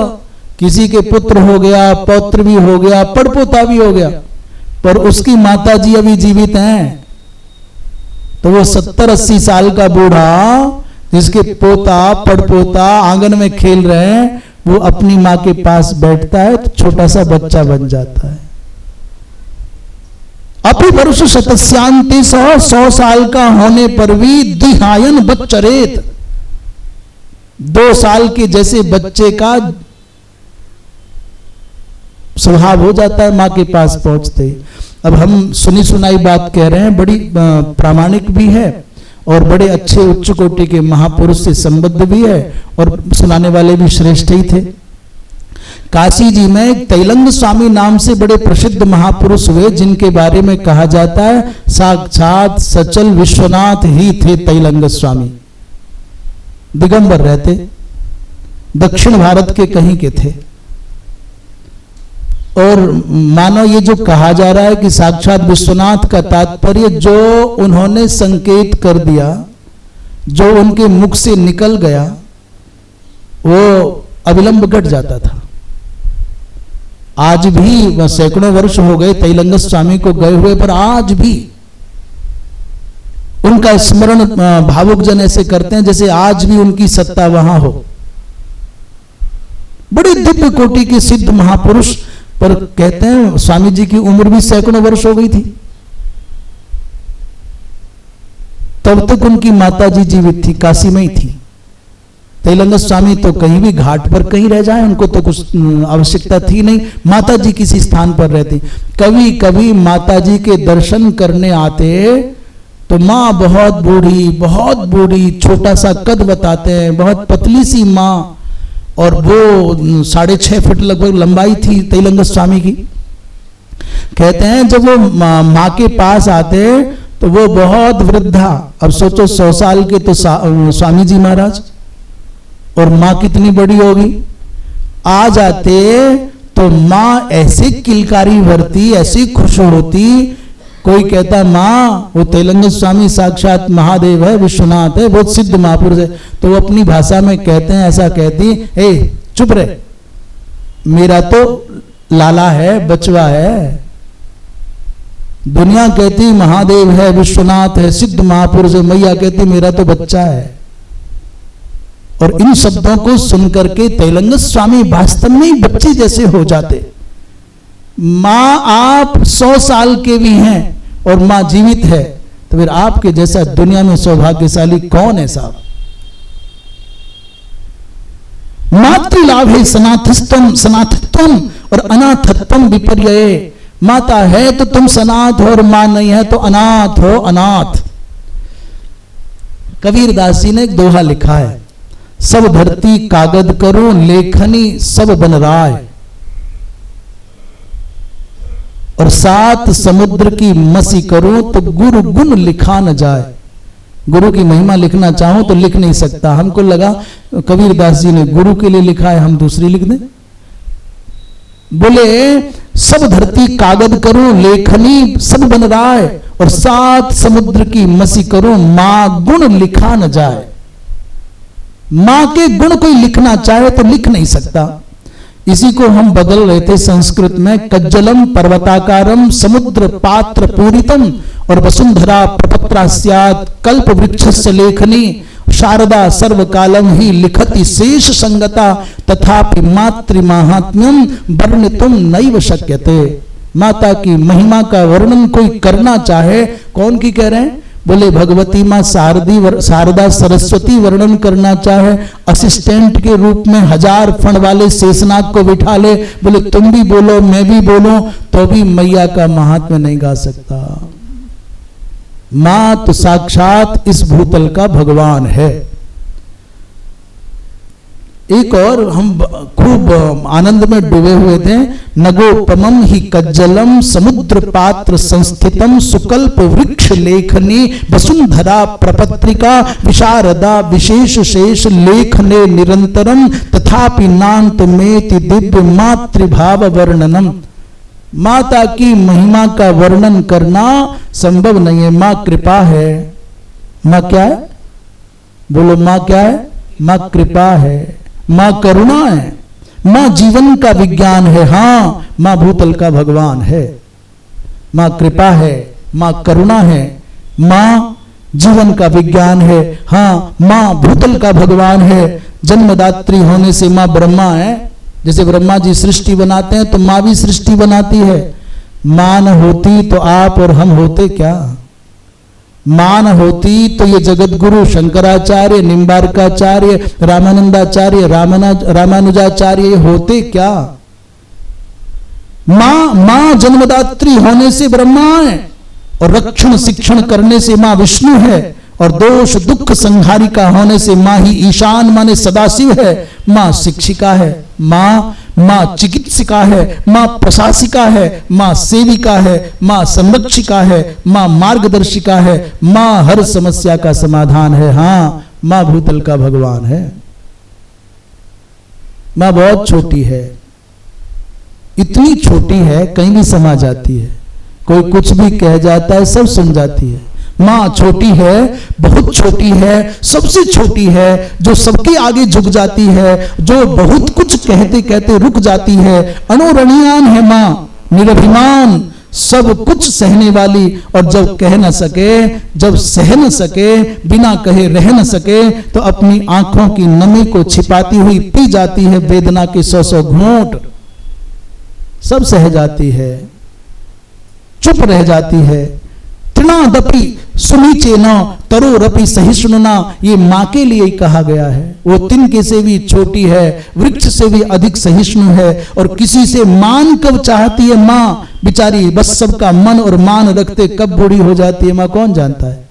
किसी के पुत्र हो गया, पौत्र भी हो गया, पड़पोता भी हो गया, पर उसकी माता जी अभी जीवित हैं, तो वो 70-80 साल का बूढ़ा जिसके पोता पड़पोता आंगन में खेल रहे हैं, वो अपनी मां के पास बैठता है तो छोटा सा बच्चा बन जाता है। अपि वर्ष शतस्यांति 100 साल का होने पर भी दिहायन बच्चरेत। 2 साल के जैसे बच्चे का स्वभाव हो जाता है मां के पास पहुंचते। अब हम सुनी सुनाई बात कह रहे हैं, बड़ी प्रामाणिक भी है और बड़े अच्छे उच्च कोटि के महापुरुष से संबद्ध भी है और सुनाने वाले भी श्रेष्ठ ही थे। काशी जी में तैलंग स्वामी नाम से बड़े प्रसिद्ध महापुरुष हुए, जिनके बारे में कहा जाता है साक्षात सचल विश्वनाथ ही थे तैलंग स्वामी। दिगंबर रहते, दक्षिण भारत के कहीं के थे। और मानो ये जो कहा जा रहा है कि साक्षात विश्वनाथ का तात्पर्य जो उन्होंने संकेत कर दिया, जो उनके मुख से निकल गया, वो अविलंब घट जाता था। आज भी सैकड़ों वर्ष हो गए तैलंग स्वामी को गए हुए, पर आज भी उनका स्मरण भावुक जन ऐसे करते हैं जैसे आज भी उनकी सत्ता वहां हो। बड़े दिव्य कोटि के सिद्ध महापुरुष, पर कहते हैं स्वामी जी की उम्र भी सैकड़ों वर्ष हो गई थी, तब तक उनकी माता जी जीवित थी, काशी में ही थी। तैलंग स्वामी तो कहीं भी घाट पर कहीं रह जाए, उनको तो कुछ आवश्यकता थी नहीं, माता जी किसी स्थान पर रहती। कभी कभी माता जी के दर्शन करने आते तो माँ बहुत बूढ़ी, छोटा सा कद बताते हैं, बहुत पतली सी माँ, और वो 6.5 फीट लगभग लंबाई थी तैलंग स्वामी की। कहते हैं जब वो माँ के पास आते तो वो बहुत वृद्धा, अब सोचो 100 साल के तो स्वामी जी महाराज, और माँ कितनी बड़ी होगी। आ जाते तो माँ ऐसे किलकारी भरती, ऐसी खुश होती, कोई कहता माँ वो तैलंग स्वामी साक्षात महादेव है, विश्वनाथ है, बहुत सिद्ध महापुरुष है, तो वो अपनी भाषा में कहते हैं, ऐसा कहती, ए चुप रहे, मेरा तो लाला है, बचवा है। दुनिया कहती महादेव है, विश्वनाथ है, सिद्ध महापुरुष है, मैया कहती मेरा तो बच्चा है। और इन शब्दों को सुनकर के तैलंग स्वामी वास्तव में बच्चे जैसे हो जाते। माँ आप 100 साल के भी हैं और माँ जीवित है, तो फिर आपके जैसा दुनिया में सौभाग्यशाली कौन है साहब। मातृलाभ है सनाथत्वम और अनाथत्वम विपर्यय। माता है तो तुम सनाथ हो और मां नहीं है तो अनाथ हो, अनाथ। कबीरदास जी ने एक दोहा लिखा है, सब धरती कागद करो लेखनी सब बन राय, और 7 समुद्र की मसी करो तो गुरु गुण लिखा न जाए। गुरु की महिमा लिखना चाहो तो लिख नहीं सकता। हमको लगा कबीरदास जी ने गुरु के लिए लिखा है, हम दूसरी लिख दें। बोले सब धरती कागद करो लेखनी सब बन राय, और 7 समुद्र की मसी करो मां गुण लिखा न जाए। मां के गुण कोई लिखना चाहे तो लिख नहीं सकता। इसी को हम बदल रहे थे संस्कृत में, कज्जलम पर्वताकारम समुद्र पात्र पूरितम और वसुंधरा प्रपत्रा स्यात् कल्प वृक्षस्य लेखनी शारदा सर्वकालम ही लिखति शेष संगता तथापि मातृ महात्म्यम वर्णितुम नैव शक्यते। माता की महिमा का वर्णन कोई करना चाहे, कौन की कह रहे हैं? बोले भगवती माँ शारदा सरस्वती वर्णन करना चाहे, असिस्टेंट के रूप में 1000 फण वाले शेषनाग को बिठा ले, बोले तुम भी बोलो मैं भी बोलो, तो भी मैया का महात्म्य नहीं गा सकता। मां तो साक्षात इस भूतल का भगवान है। एक और हम खूब आनंद में डूबे हुए थे, नगोपमम ही कज्जलम समुद्र पात्र संस्थितम सुकल्प वृक्ष लेखनी वसुंधरा प्रपत्रिका विशारदा विशेष शेष लेखने निरंतरम तथापि नान्त मेति दिव्य मातृभाव वर्णनम। माता की महिमा का वर्णन करना संभव नहीं है। मां कृपा है। मां क्या है? बोलो मां क्या है? मां कृपा है, मां करुणा है, मां जीवन का विज्ञान है। हाँ, मां भूतल का भगवान है। मां कृपा है, मां करुणा है, मां जीवन का विज्ञान है। हाँ, मां भूतल का भगवान है। जन्मदात्री होने से मां ब्रह्मा है। जैसे ब्रह्मा जी सृष्टि बनाते हैं तो मां भी सृष्टि बनाती है। मां न होती तो आप और हम होते क्या? मां न होती तो ये जगत गुरु शंकराचार्य, निम्बारकाचार्य, रामानंदाचार्य, रामानुजाचार्य होते क्या? मां जन्मदात्री होने से ब्रह्मा है और रक्षण शिक्षण करने से मां विष्णु है और दोष दुख संहारिका होने से माँ ही ईशान माने सदाशिव है, माँ शिक्षिका है, माँ चिकित्सिका है, माँ प्रशासिका है, माँ सेविका है, माँ संरक्षिका है, माँ मार्गदर्शिका है, माँ हर समस्या का समाधान है। हाँ, माँ भूतल का भगवान है। माँ बहुत छोटी है, इतनी छोटी है कहीं भी समा जाती है, कोई कुछ भी कह जाता है सब सुन जाती है। माँ छोटी है, बहुत छोटी है, सबसे छोटी है, जो सबके आगे झुक जाती है, जो बहुत कुछ कहते कहते रुक जाती है। अणुरणीयान है माँ, निरभिमान, सब कुछ सहने वाली। और जब कह न सके, जब सह न सके, बिना कहे रह न सके, तो अपनी आंखों की नमी को छिपाती हुई पी जाती है वेदना के 100 घूंट। सब सह जाती है, चुप रह जाती है। तृणादपि सुनीचे न तरोरपि सहिष्णुना, ये माँ के लिए ही कहा गया है। वो तिनके से भी छोटी है, वृक्ष से भी अधिक सहिष्णु है। और किसी से मान कब चाहती है माँ बिचारी, बस सबका मन और मान रखते कब बूढ़ी हो जाती है माँ कौन जानता है।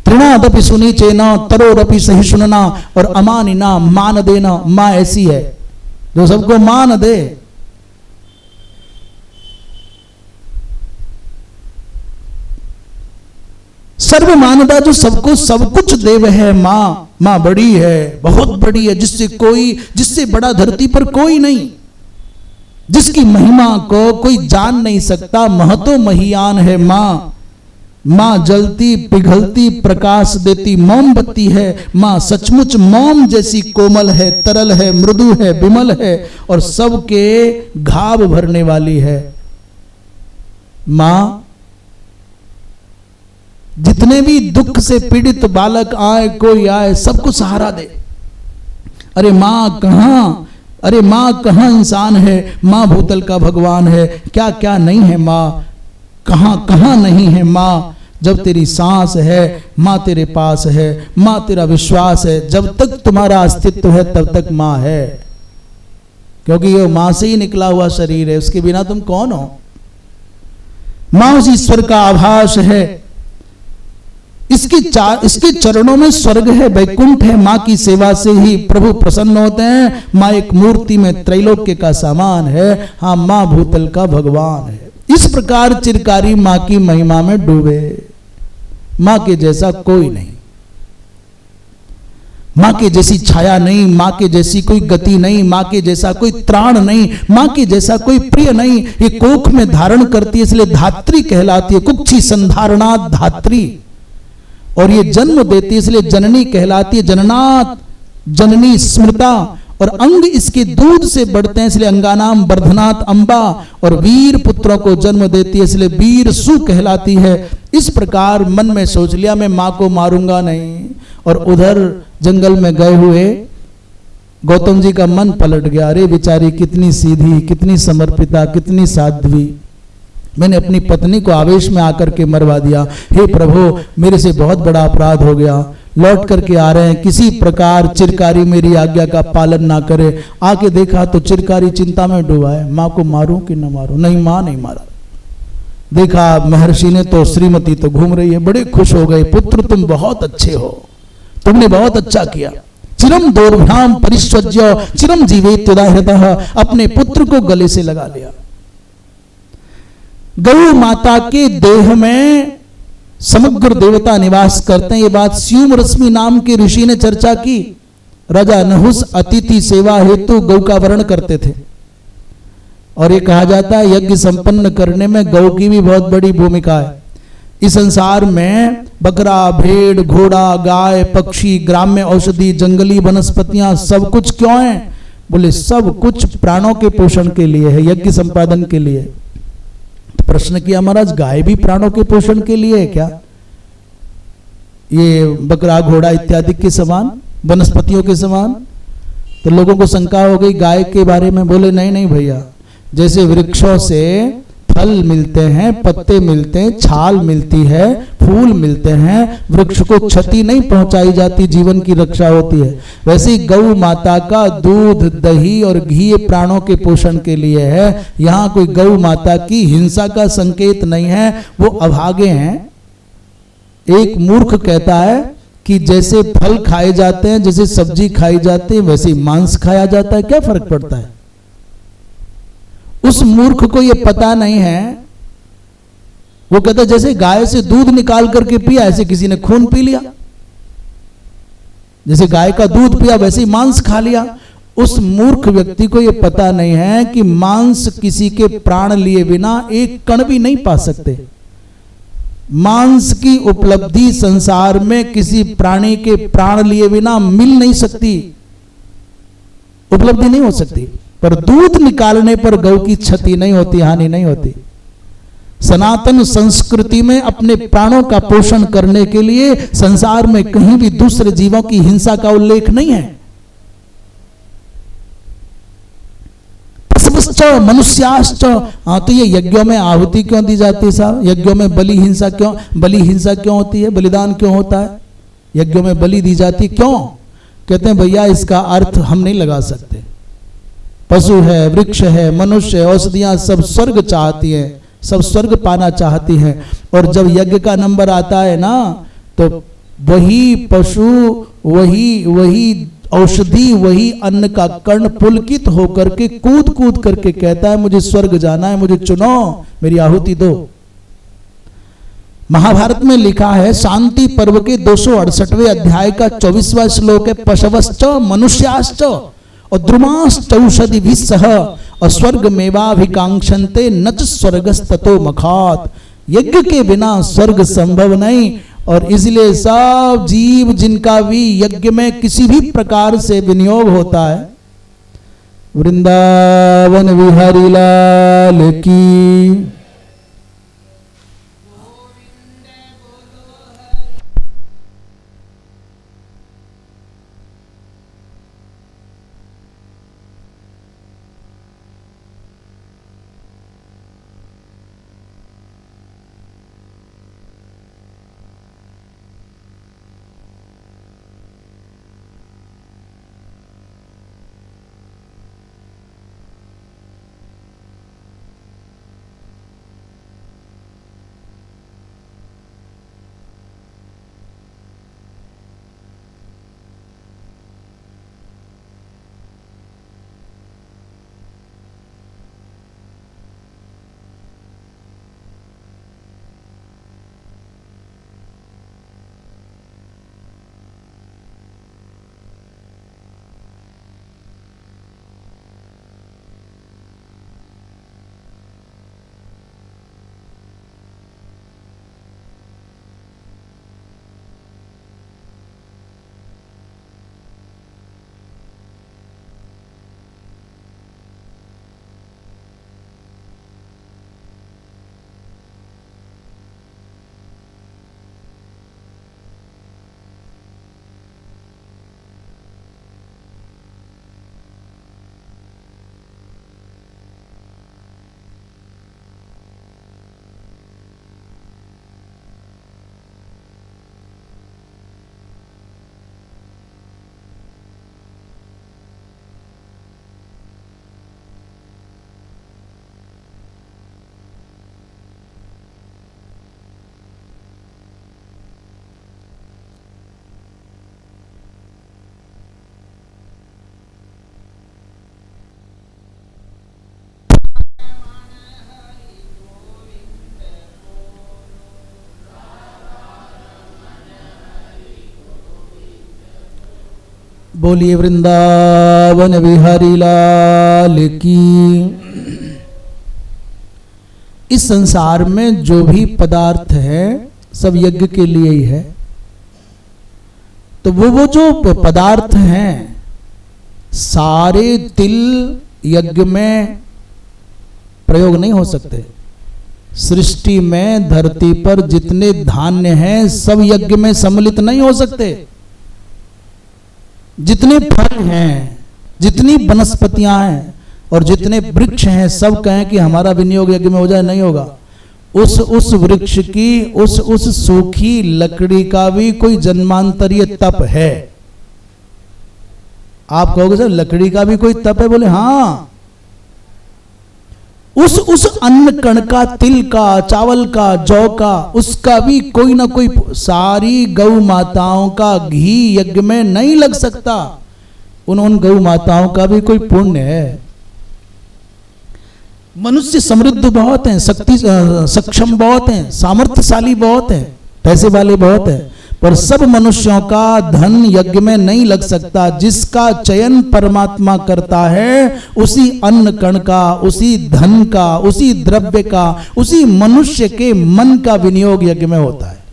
तृणादपि सुनीचे न तरोरपि सहिष्णुना, और अमानिना, मान देना। माँ ऐसी है जो सबको मान दे। सर्वमानता, जो सबको सब कुछ देव है माँ। माँ बड़ी है, बहुत बड़ी है, जिससे बड़ा धरती पर कोई नहीं, जिसकी महिमा को कोई जान नहीं सकता। महतो महियान है माँ। माँ जलती पिघलती प्रकाश देती मोमबत्ती है। माँ सचमुच मोम जैसी कोमल है, तरल है, मृदु है, विमल है, और सबके घाव भरने वाली है। माँ जितने भी दुख से पीड़ित बालक आए, कोई आए, सबको सहारा दे। अरे माँ कहाँ, अरे माँ कहाँ इंसान है, माँ भूतल का भगवान है। क्या क्या नहीं है माँ, कहाँ कहाँ नहीं है माँ। जब तेरी सांस है माँ तेरे पास है, माँ तेरा विश्वास है। जब तक तुम्हारा अस्तित्व है तब तक माँ है, क्योंकि ये माँ से ही निकला हुआ शरीर है, उसके बिना तुम कौन हो। माँ उस ईश्वर का आभास है। इसके चरणों में स्वर्ग है, वैकुंठ है। माँ की सेवा से ही प्रभु प्रसन्न होते हैं। माँ एक मूर्ति में त्रैलोक्य का सामान है। हाँ, माँ भूतल का भगवान है। इस प्रकार चिरकारी माँ की महिमा में डूबे। माँ के जैसा कोई नहीं, माँ के जैसी छाया नहीं, माँ के जैसी कोई गति नहीं, माँ के जैसा कोई त्राण नहीं, माँ के जैसा कोई प्रिय नहीं। ये कोख में धारण करती है इसलिए धात्री कहलाती है। कुक्षी संधारणात् धात्री। और ये जन्म देती है इसलिए जननी कहलाती है। जननात्, जननी स्मृता। और अंग इसके दूध से बढ़ते हैं इसलिए अंगानाम वर्धनात् अम्बा। और वीर पुत्रों को जन्म देती है इसलिए वीर सु कहलाती है। इस प्रकार मन में सोच लिया मैं माँ को मारूंगा नहीं। और उधर जंगल में गए हुए गौतम जी का मन पलट गया। अरे बेचारी कितनी सीधी, कितनी समर्पिता, कितनी साध्वी। मैंने अपनी पत्नी को आवेश में आकर के मरवा दिया। हे प्रभु, मेरे से बहुत बड़ा अपराध हो गया। लौट करके आ रहे हैं, किसी प्रकार चिरकारी मेरी आज्ञा का पालन ना करे। आके देखा तो चिरकारी चिंता में डूबा है, माँ को मारूं कि न मारूं। नहीं माँ नहीं मारा। देखा महर्षि ने तो श्रीमती तो घूम रही है, बड़े खुश हो गए। पुत्र तुम बहुत अच्छे हो, तुमने बहुत अच्छा किया। चिरम दोर्भ्याम परिस्वज्य चिरम जीवेत्युदाहृतः। अपने पुत्र को गले से लगा लिया। गौ माता के देह में समग्र देवता निवास करते हैं। ये बात स्यूम रश्मि नाम के ऋषि ने चर्चा की। राजा नहुस अतिथि सेवा हेतु गौ का वर्ण करते थे। और ये कहा जाता है यज्ञ संपन्न करने में गौ की भी बहुत बड़ी भूमिका है। इस संसार में बकरा, भेड़, घोड़ा, गाय, पक्षी, ग्राम्य औषधि, जंगली वनस्पतियां सब कुछ क्यों है? बोले सब कुछ प्राणों के पोषण के लिए है, यज्ञ संपादन के लिए। प्रश्न किया महाराज गाय भी प्राणों के पोषण के लिए है क्या? ये बकरा, घोड़ा इत्यादि के समान, वनस्पतियों के समान? तो लोगों को शंका हो गई गाय के बारे में। बोले नहीं नहीं भैया, जैसे वृक्षों से फल मिलते हैं, पत्ते मिलते हैं, छाल मिलती है, फूल मिलते हैं, वृक्ष को क्षति नहीं पहुंचाई जाती, जीवन की रक्षा होती है। वैसे ही गौ माता का दूध, दही और घी प्राणों के पोषण के लिए है। यहाँ कोई गौ माता की हिंसा का संकेत नहीं है, वो अभागे हैं। एक मूर्ख कहता है कि जैसे फल खाए जाते हैं, जैसे सब्जी खाई जाती है, वैसे ही मांस खाया जाता है, क्या फर्क पड़ता है? उस मूर्ख को यह पता नहीं है। वो कहता है जैसे गाय से दूध निकाल करके पिया, ऐसे किसी ने खून पी लिया। जैसे गाय का दूध पिया वैसे ही मांस खा लिया। उस मूर्ख व्यक्ति को यह पता नहीं है कि मांस किसी के प्राण लिए बिना एक कण भी नहीं पा सकते। मांस की उपलब्धि संसार में किसी प्राणी के प्राण लिए बिना मिल नहीं सकती, उपलब्धि नहीं हो सकती। पर दूध निकालने पर गौ की क्षति नहीं होती, हानि नहीं होती। सनातन संस्कृति में अपने प्राणों का पोषण करने के लिए संसार में कहीं भी दूसरे जीवों की हिंसा का उल्लेख नहीं है। मनुष्याश्च, हाँ, तो ये यज्ञों में आहुति क्यों दी जाती है साहब? यज्ञों में बलि हिंसा क्यों होती है? बलिदान क्यों होता है? यज्ञों में बलि दी जाती क्यों? कहते हैं भैया इसका अर्थ हम नहीं लगा सकते। पशु है, वृक्ष है, मनुष्य है, औषधियां सब स्वर्ग चाहती है, सब स्वर्ग पाना चाहती है। और जब यज्ञ का नंबर आता है ना, तो वही पशु, वही औषधि, वही अन्न का कर्ण पुलकित होकर के कूद कूद करके कहता है मुझे स्वर्ग जाना है, मुझे चुनो, मेरी आहुति दो। महाभारत में लिखा है, शांति पर्व के 268वें अध्याय का 24वां श्लोक है, पशवश्च मनुष्याश्च और द्रुमाश्च औषधि सह और स्वर्ग मेवाभिकांक्षन्ते नच स्वर्गस्ततो मखात। यज्ञ के बिना स्वर्ग संभव नहीं। और इसलिए सब जीव जिनका भी यज्ञ में किसी भी प्रकार से विनियोग होता है, वृंदावन विहारी लाल की। बोलिए वृंदावन बिहारी लाल की। इस संसार में जो भी पदार्थ है सब यज्ञ के लिए ही है। तो वो जो पदार्थ हैं सारे तिल यज्ञ में प्रयोग नहीं हो सकते। सृष्टि में धरती पर जितने धान्य हैं सब यज्ञ में सम्मिलित नहीं हो सकते। जितने फल हैं, जितनी वनस्पतियां हैं और जितने वृक्ष हैं सब कहें कि हमारा विनियोग यज्ञ में हो जाए, नहीं होगा। उस वृक्ष की उस सूखी लकड़ी का भी कोई जन्मांतरीय तप है। आप कहोगे सर लकड़ी का भी कोई तप है? बोले हाँ। उस अन्न कण का, तिल का, चावल का, जौ का, उसका भी कोई ना कोई, सारी गौ माताओं का घी यज्ञ में नहीं लग सकता। उन गौ माताओं का भी कोई पुण्य है। मनुष्य समृद्ध बहुत हैं, सक्षम बहुत हैं, सामर्थ्यशाली बहुत हैं, पैसे वाले बहुत हैं, पर सब मनुष्यों का धन यज्ञ में नहीं लग सकता। जिसका चयन परमात्मा करता है, उसी अन्न कण का, उसी धन का, उसी द्रव्य का, उसी मनुष्य के मन का विनियोग यज्ञ में होता है।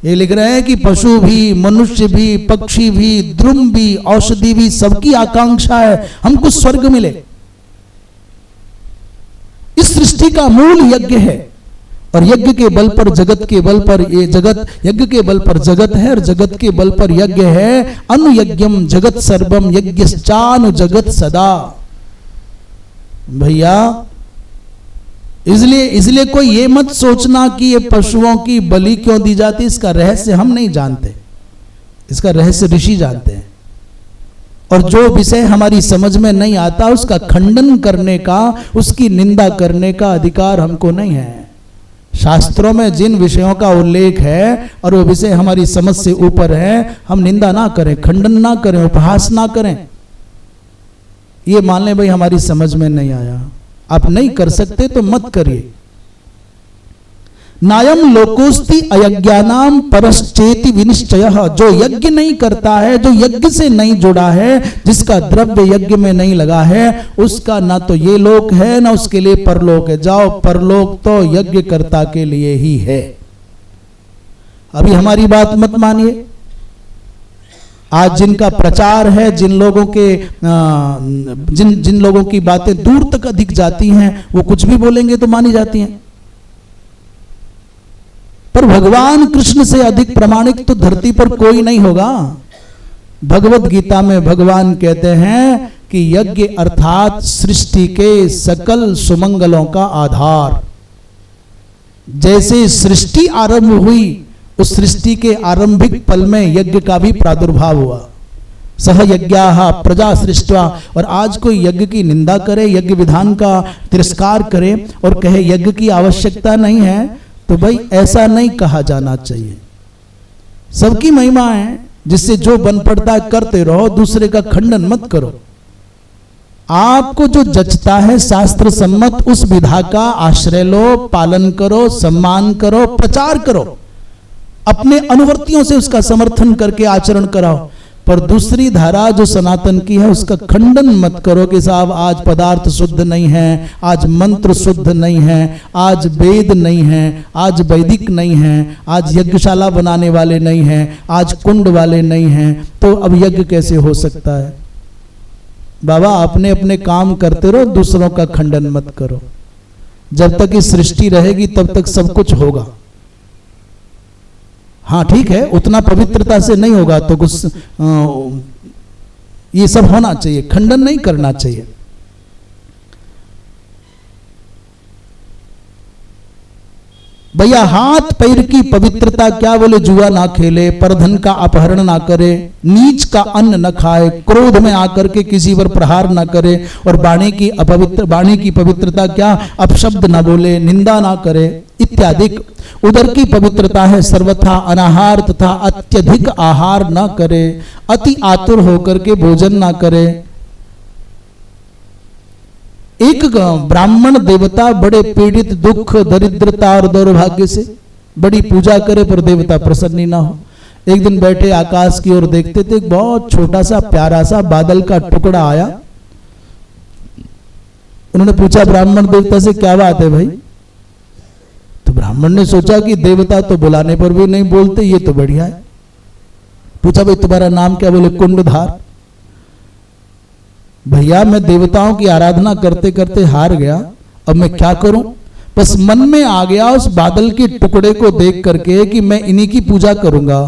ये लिख रहे हैं कि पशु भी, मनुष्य भी, पक्षी भी, द्रुम भी, औषधि भी, सबकी आकांक्षा है हमको स्वर्ग मिले। इस सृष्टि का मूल यज्ञ है, और यज्ञ के बल पर, जगत के बल पर, ये जगत, यज्ञ के बल पर जगत है और जगत के बल पर यज्ञ है। अनुयज्ञम जगत सर्वम यज्ञश्चानु जगत सदा। भैया इसलिए कोई ये मत सोचना कि ये पशुओं की बलि क्यों दी जाती, इसका रहस्य हम नहीं जानते, इसका रहस्य ऋषि जानते हैं। और जो विषय हमारी समझ में नहीं आता, उसका खंडन करने का, उसकी निंदा करने का अधिकार हमको नहीं है। शास्त्रों में जिन विषयों का उल्लेख है और वो विषय हमारी समझ से ऊपर है, हम निंदा ना करें, खंडन ना करें, उपहास ना करें। ये मान लें भाई हमारी समझ में नहीं आया, आप नहीं कर सकते तो मत करिए। नायम लोकोस्ति अयज्ञानाम परश्चेति विनिश्चयः। जो यज्ञ नहीं करता है, जो यज्ञ से नहीं जुड़ा है, जिसका द्रव्य यज्ञ में नहीं लगा है, उसका ना तो ये लोक है ना उसके लिए परलोक है। जाओ, परलोक तो यज्ञकर्ता के लिए ही है। अभी हमारी बात मत मानिए। आज जिनका प्रचार है, जिन लोगों की बातें दूर तक अधिक जाती हैं, वो कुछ भी बोलेंगे तो मानी जाती हैं। पर भगवान कृष्ण से अधिक प्रमाणिक तो धरती पर कोई नहीं होगा। भगवत गीता में भगवान कहते हैं कि यज्ञ अर्थात सृष्टि के सकल सुमंगलों का आधार। जैसे सृष्टि आरंभ हुई, उस सृष्टि के आरंभिक पल में यज्ञ का भी प्रादुर्भाव हुआ। सह यज्ञाः प्रजा सृष्ट्वा। और आज कोई यज्ञ की निंदा करे, यज्ञ विधान का तिरस्कार करे और कहे यज्ञ की आवश्यकता नहीं है, तो भाई ऐसा नहीं कहा जाना चाहिए। सबकी महिमा है, जिससे जो बन पड़ता है करते रहो, दूसरे का खंडन मत करो। आपको जो जचता है शास्त्र सम्मत, उस विधा का आश्रय लो, पालन करो, सम्मान करो, प्रचार करो, अपने अनुवर्तियों से उसका समर्थन करके आचरण कराओ। पर दूसरी धारा जो सनातन की है, उसका खंडन मत करो कि साहब आज पदार्थ शुद्ध नहीं है, आज मंत्र शुद्ध नहीं है, आज वेद नहीं है, आज वैदिक नहीं है, आज यज्ञशाला बनाने वाले नहीं हैं, आज कुंड वाले नहीं हैं, तो अब यज्ञ कैसे हो सकता है। बाबा अपने अपने काम करते रहो, दूसरों का खंडन मत करो। जब तक ये सृष्टि रहेगी तब तक सब कुछ होगा। हाँ ठीक है, उतना पवित्रता से नहीं होगा तो कुछ ये सब होना चाहिए, खंडन नहीं करना चाहिए। भैया हाथ पैर की पवित्रता क्या, बोले जुआ ना खेले, परधन का अपहरण ना करे, नीच का अन्न न खाए, क्रोध में आकर के किसी पर प्रहार ना करे, और वाणी की पवित्रता क्या, अपशब्द ना बोले, निंदा ना करे इत्यादि। उदर की पवित्रता है सर्वथा अनाहार तथा अत्यधिक आहार ना करे, अति आतुर होकर के भोजन ना करे। एक ब्राह्मण देवता बड़े पीड़ित, दुख, दरिद्रता और दौर्भाग्य से बड़ी पूजा करे, पर देवता प्रसन्न ही ना हो। एक दिन बैठे आकाश की ओर देखते थे, एक बहुत छोटा सा प्यारा सा बादल का टुकड़ा आया। उन्होंने पूछा ब्राह्मण देवता से, क्या बात है भाई। तो ब्राह्मण ने सोचा कि देवता तो बुलाने पर भी नहीं बोलते, ये तो बढ़िया है। पूछा भाई तुम्हारा नाम क्या, बोले कुंडधार। भैया मैं देवताओं की आराधना करते करते हार गया, अब मैं क्या करूं। बस मन में आ गया उस बादल के टुकड़े को देख करके कि मैं इन्हीं की पूजा करूंगा,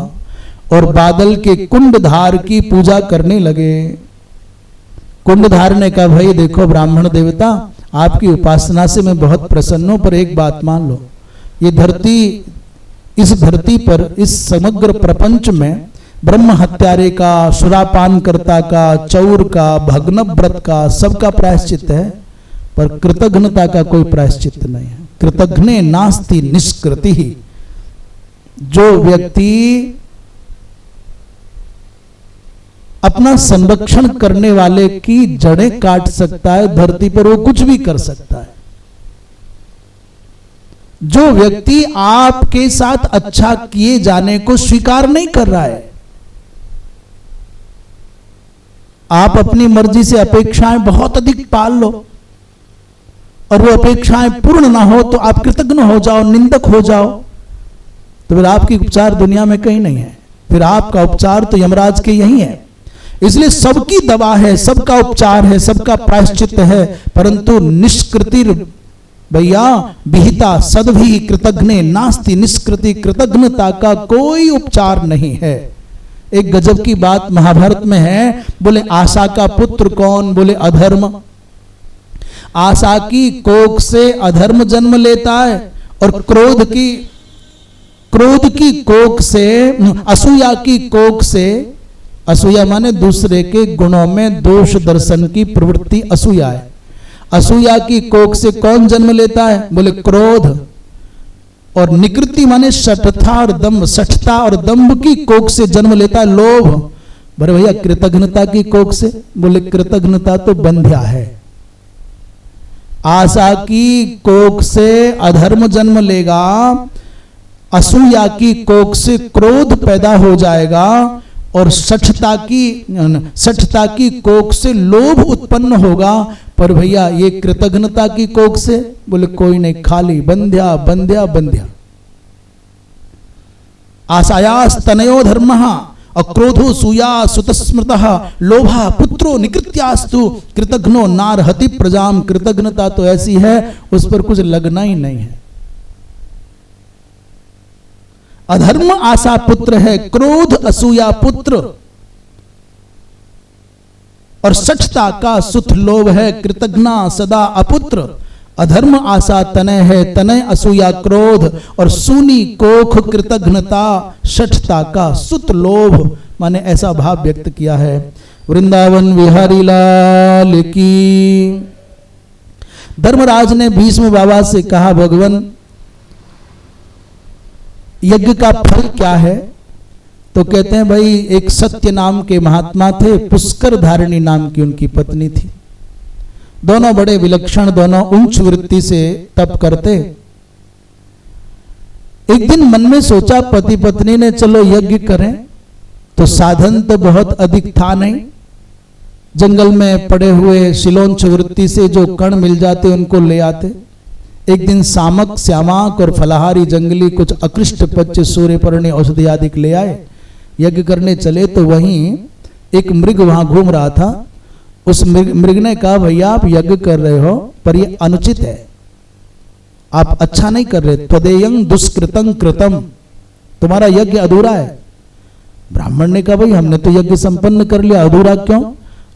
और बादल के कुंडधार की पूजा करने लगे। कुंडधार ने कहा भाई देखो ब्राह्मण देवता, आपकी उपासना से मैं बहुत प्रसन्न हूं, पर एक बात मान लो, ये धरती, इस धरती पर, इस समग्र प्रपंच में ब्रह्म हत्यारे का, सुरापान कर्ता का, चौर का, भग्न व्रत का, सबका प्रायश्चित है। पर कृतघ्नता का कोई प्रायश्चित नहीं है। कृतघ्ने नास्ति निष्कृति। जो व्यक्ति अपना संरक्षण करने वाले की जड़ें काट सकता है, धरती पर वो कुछ भी कर सकता है। जो व्यक्ति आपके साथ अच्छा किए जाने को स्वीकार नहीं कर रहा है, आप अपनी मर्जी से अपेक्षाएं बहुत अधिक पाल लो और वो अपेक्षाएं पूर्ण ना हो तो आप कृतघ्न हो जाओ, निंदक हो जाओ, तो फिर आपकी उपचार दुनिया में कहीं नहीं है। फिर आपका उपचार तो यमराज के यही है। इसलिए सबकी दवा है, सबका उपचार है, सबका प्रायश्चित है, परंतु निष्कृति भैया विहिता सद्भि कृतघ्ने नास्ति निष्कृति। कृतघ्नता का कोई उपचार नहीं है। एक गजब की बात महाभारत में है, बोले आशा का पुत्र कौन? बोले अधर्म। आशा की कोख से अधर्म जन्म लेता है और क्रोध की कोख से, असूया की कोख से, असूया माने दूसरे के गुणों में दोष दर्शन की प्रवृत्ति असूया है। असूया की कोख से कौन जन्म लेता है? बोले क्रोध। और निकृति माने शठता और दंभ, शठता और दंभ की कोख से जन्म लेता है लोभ। बोले भैया कृतघ्नता की कोख से? बोले कृतघ्नता तो बंध्या है। आशा की कोख से अधर्म जन्म लेगा, असूया की कोख से क्रोध पैदा हो जाएगा और शठता की कोख से लोभ उत्पन्न होगा। पर भैया ये कृतघ्नता की कोख से? बोले कोई नहीं, खाली बंध्या बंध्या बंध्या। आशायास तनयो धर्मः अक्रोधो सूया सुतस्मृतः लोभा पुत्रो निकृत्यास्तु कृतघ्नो नारहति प्रजाम। कृतघ्नता तो ऐसी है उस पर कुछ लगना ही नहीं है। अधर्म आशा पुत्र है, क्रोध असूया पुत्र, और शठता का सुत लोभ है। कृतघ्ना सदा अपुत्र। अधर्म आशा तनय है, तनय असूया क्रोध, और सूनी कोख कृतघ्नता, शठता का सुत लोभ। माने ऐसा भाव व्यक्त किया है। वृंदावन विहारी लाल की। धर्मराज ने भीष्म बाबा से कहा, भगवान यज्ञ का फल क्या है? तो कहते हैं भाई एक सत्य नाम के महात्मा थे, पुष्कर धारिणी नाम की उनकी पत्नी थी। दोनों बड़े विलक्षण, दोनों उच्च वृत्ति से तप करते। एक दिन मन में सोचा पति पत्नी ने चलो यज्ञ करें, तो साधन तो बहुत अधिक था नहीं। जंगल में पड़े हुए शिलोंच वृत्ति से जो कण मिल जाते उनको ले आते। एक दिन सामक श्यामाक और फलाहारी जंगली कुछ अकृष्ट पच्च सूर्यपर्णी औषधि आदि ले आए। यज्ञ करने चले तो वहीं एक मृग वहां घूम रहा था। उस मृग ने कहा, भैया आप यज्ञ कर रहे हो पर ये अनुचित है, आप अच्छा नहीं कर रहे। त्वदेयं दुष्कृतं कृतम, तुम्हारा यज्ञ अधूरा है। ब्राह्मण ने कहा, भाई हमने तो यज्ञ संपन्न कर लिया, अधूरा क्यों?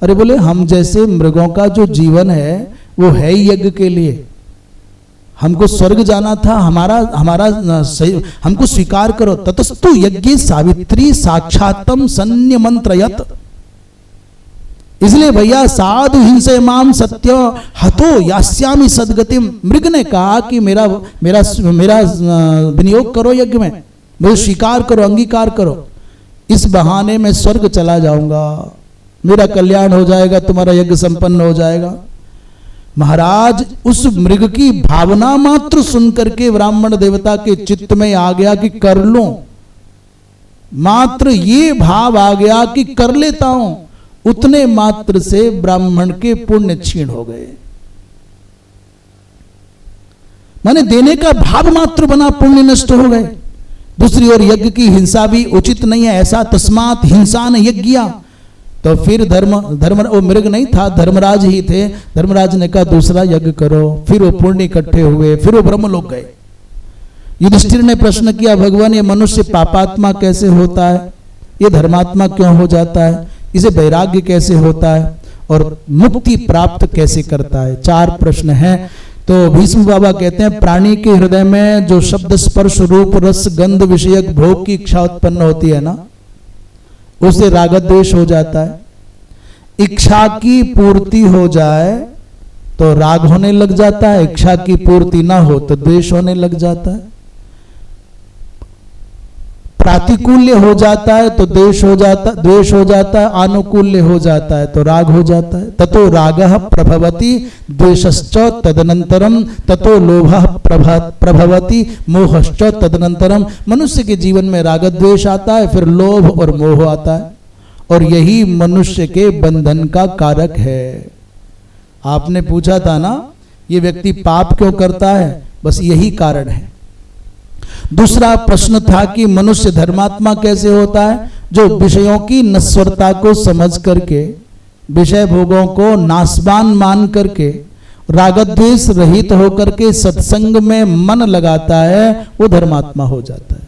अरे बोले हम जैसे मृगों का जो जीवन है वो है ही यज्ञ के लिए। हमको स्वर्ग जाना था, हमारा हमको स्वीकार करो। ततस्तु यज्ञ सावित्री साक्षात्तम संयमंत्रयत। इसलिए भैया साधु हिंसे माम सत्य हतो यास्यामि सद्गतिम। मृग ने कहा कि मेरा विनियोग करो यज्ञ में, मुझे स्वीकार करो, अंगीकार करो। इस बहाने में स्वर्ग चला जाऊंगा, मेरा कल्याण हो जाएगा, तुम्हारा यज्ञ संपन्न हो जाएगा। महाराज उस मृग की भावना मात्र सुनकर के ब्राह्मण देवता के चित्त में आ गया कि कर लो। मात्र ये भाव आ गया कि कर लेता हूं, उतने मात्र से ब्राह्मण के पुण्य क्षीण हो गए। माने देने का भाव मात्र बना, पुण्य नष्ट हो गए। दूसरी ओर यज्ञ की हिंसा भी उचित नहीं है, ऐसा तस्मात् हिंसा न यज्ञ। तो फिर धर्म वो मृग नहीं था, धर्मराज ही थे। धर्मराज ने कहा दूसरा यज्ञ करो। फिर वो पुण्य इकट्ठे हुए, फिर वो ब्रह्मलोक गए। युधिष्ठिर ने प्रश्न किया, भगवान ये मनुष्य पापात्मा कैसे होता है, ये धर्मात्मा क्यों हो जाता है, इसे वैराग्य कैसे होता है और मुक्ति प्राप्त कैसे करता है? 4 प्रश्न हैं। तो भीष्म बाबा कहते हैं प्राणी के हृदय में जो शब्द स्पर्श रूप रस गंध विषयक भोग की इच्छा उत्पन्न होती है ना, उसे राग द्वेष हो जाता है। इच्छा की पूर्ति हो जाए तो राग होने लग जाता है, इच्छा की पूर्ति ना हो तो द्वेष होने लग जाता है, प्रातिकूल्य हो जाता है तो द्वेष हो जाता है, आनुकूल्य हो जाता है तो राग हो जाता है। ततो रागः प्रभवति द्वेषश्च तदनंतरम ततो लोभः प्रभवति मोहश्च तदनंतरम। मनुष्य के जीवन में राग द्वेष आता है, फिर लोभ और मोह आता है, और यही मनुष्य के बंधन का कारक है। आपने पूछा था ना ये व्यक्ति पाप क्यों करता है, बस यही कारण है। दूसरा प्रश्न था कि मनुष्य धर्मात्मा कैसे होता है, जो विषयों की नश्वरता को समझ करके, विषय भोगों को नाशवान मान करके, रागद्वेष रहित होकर के सत्संग में मन लगाता है, वो धर्मात्मा हो जाता है।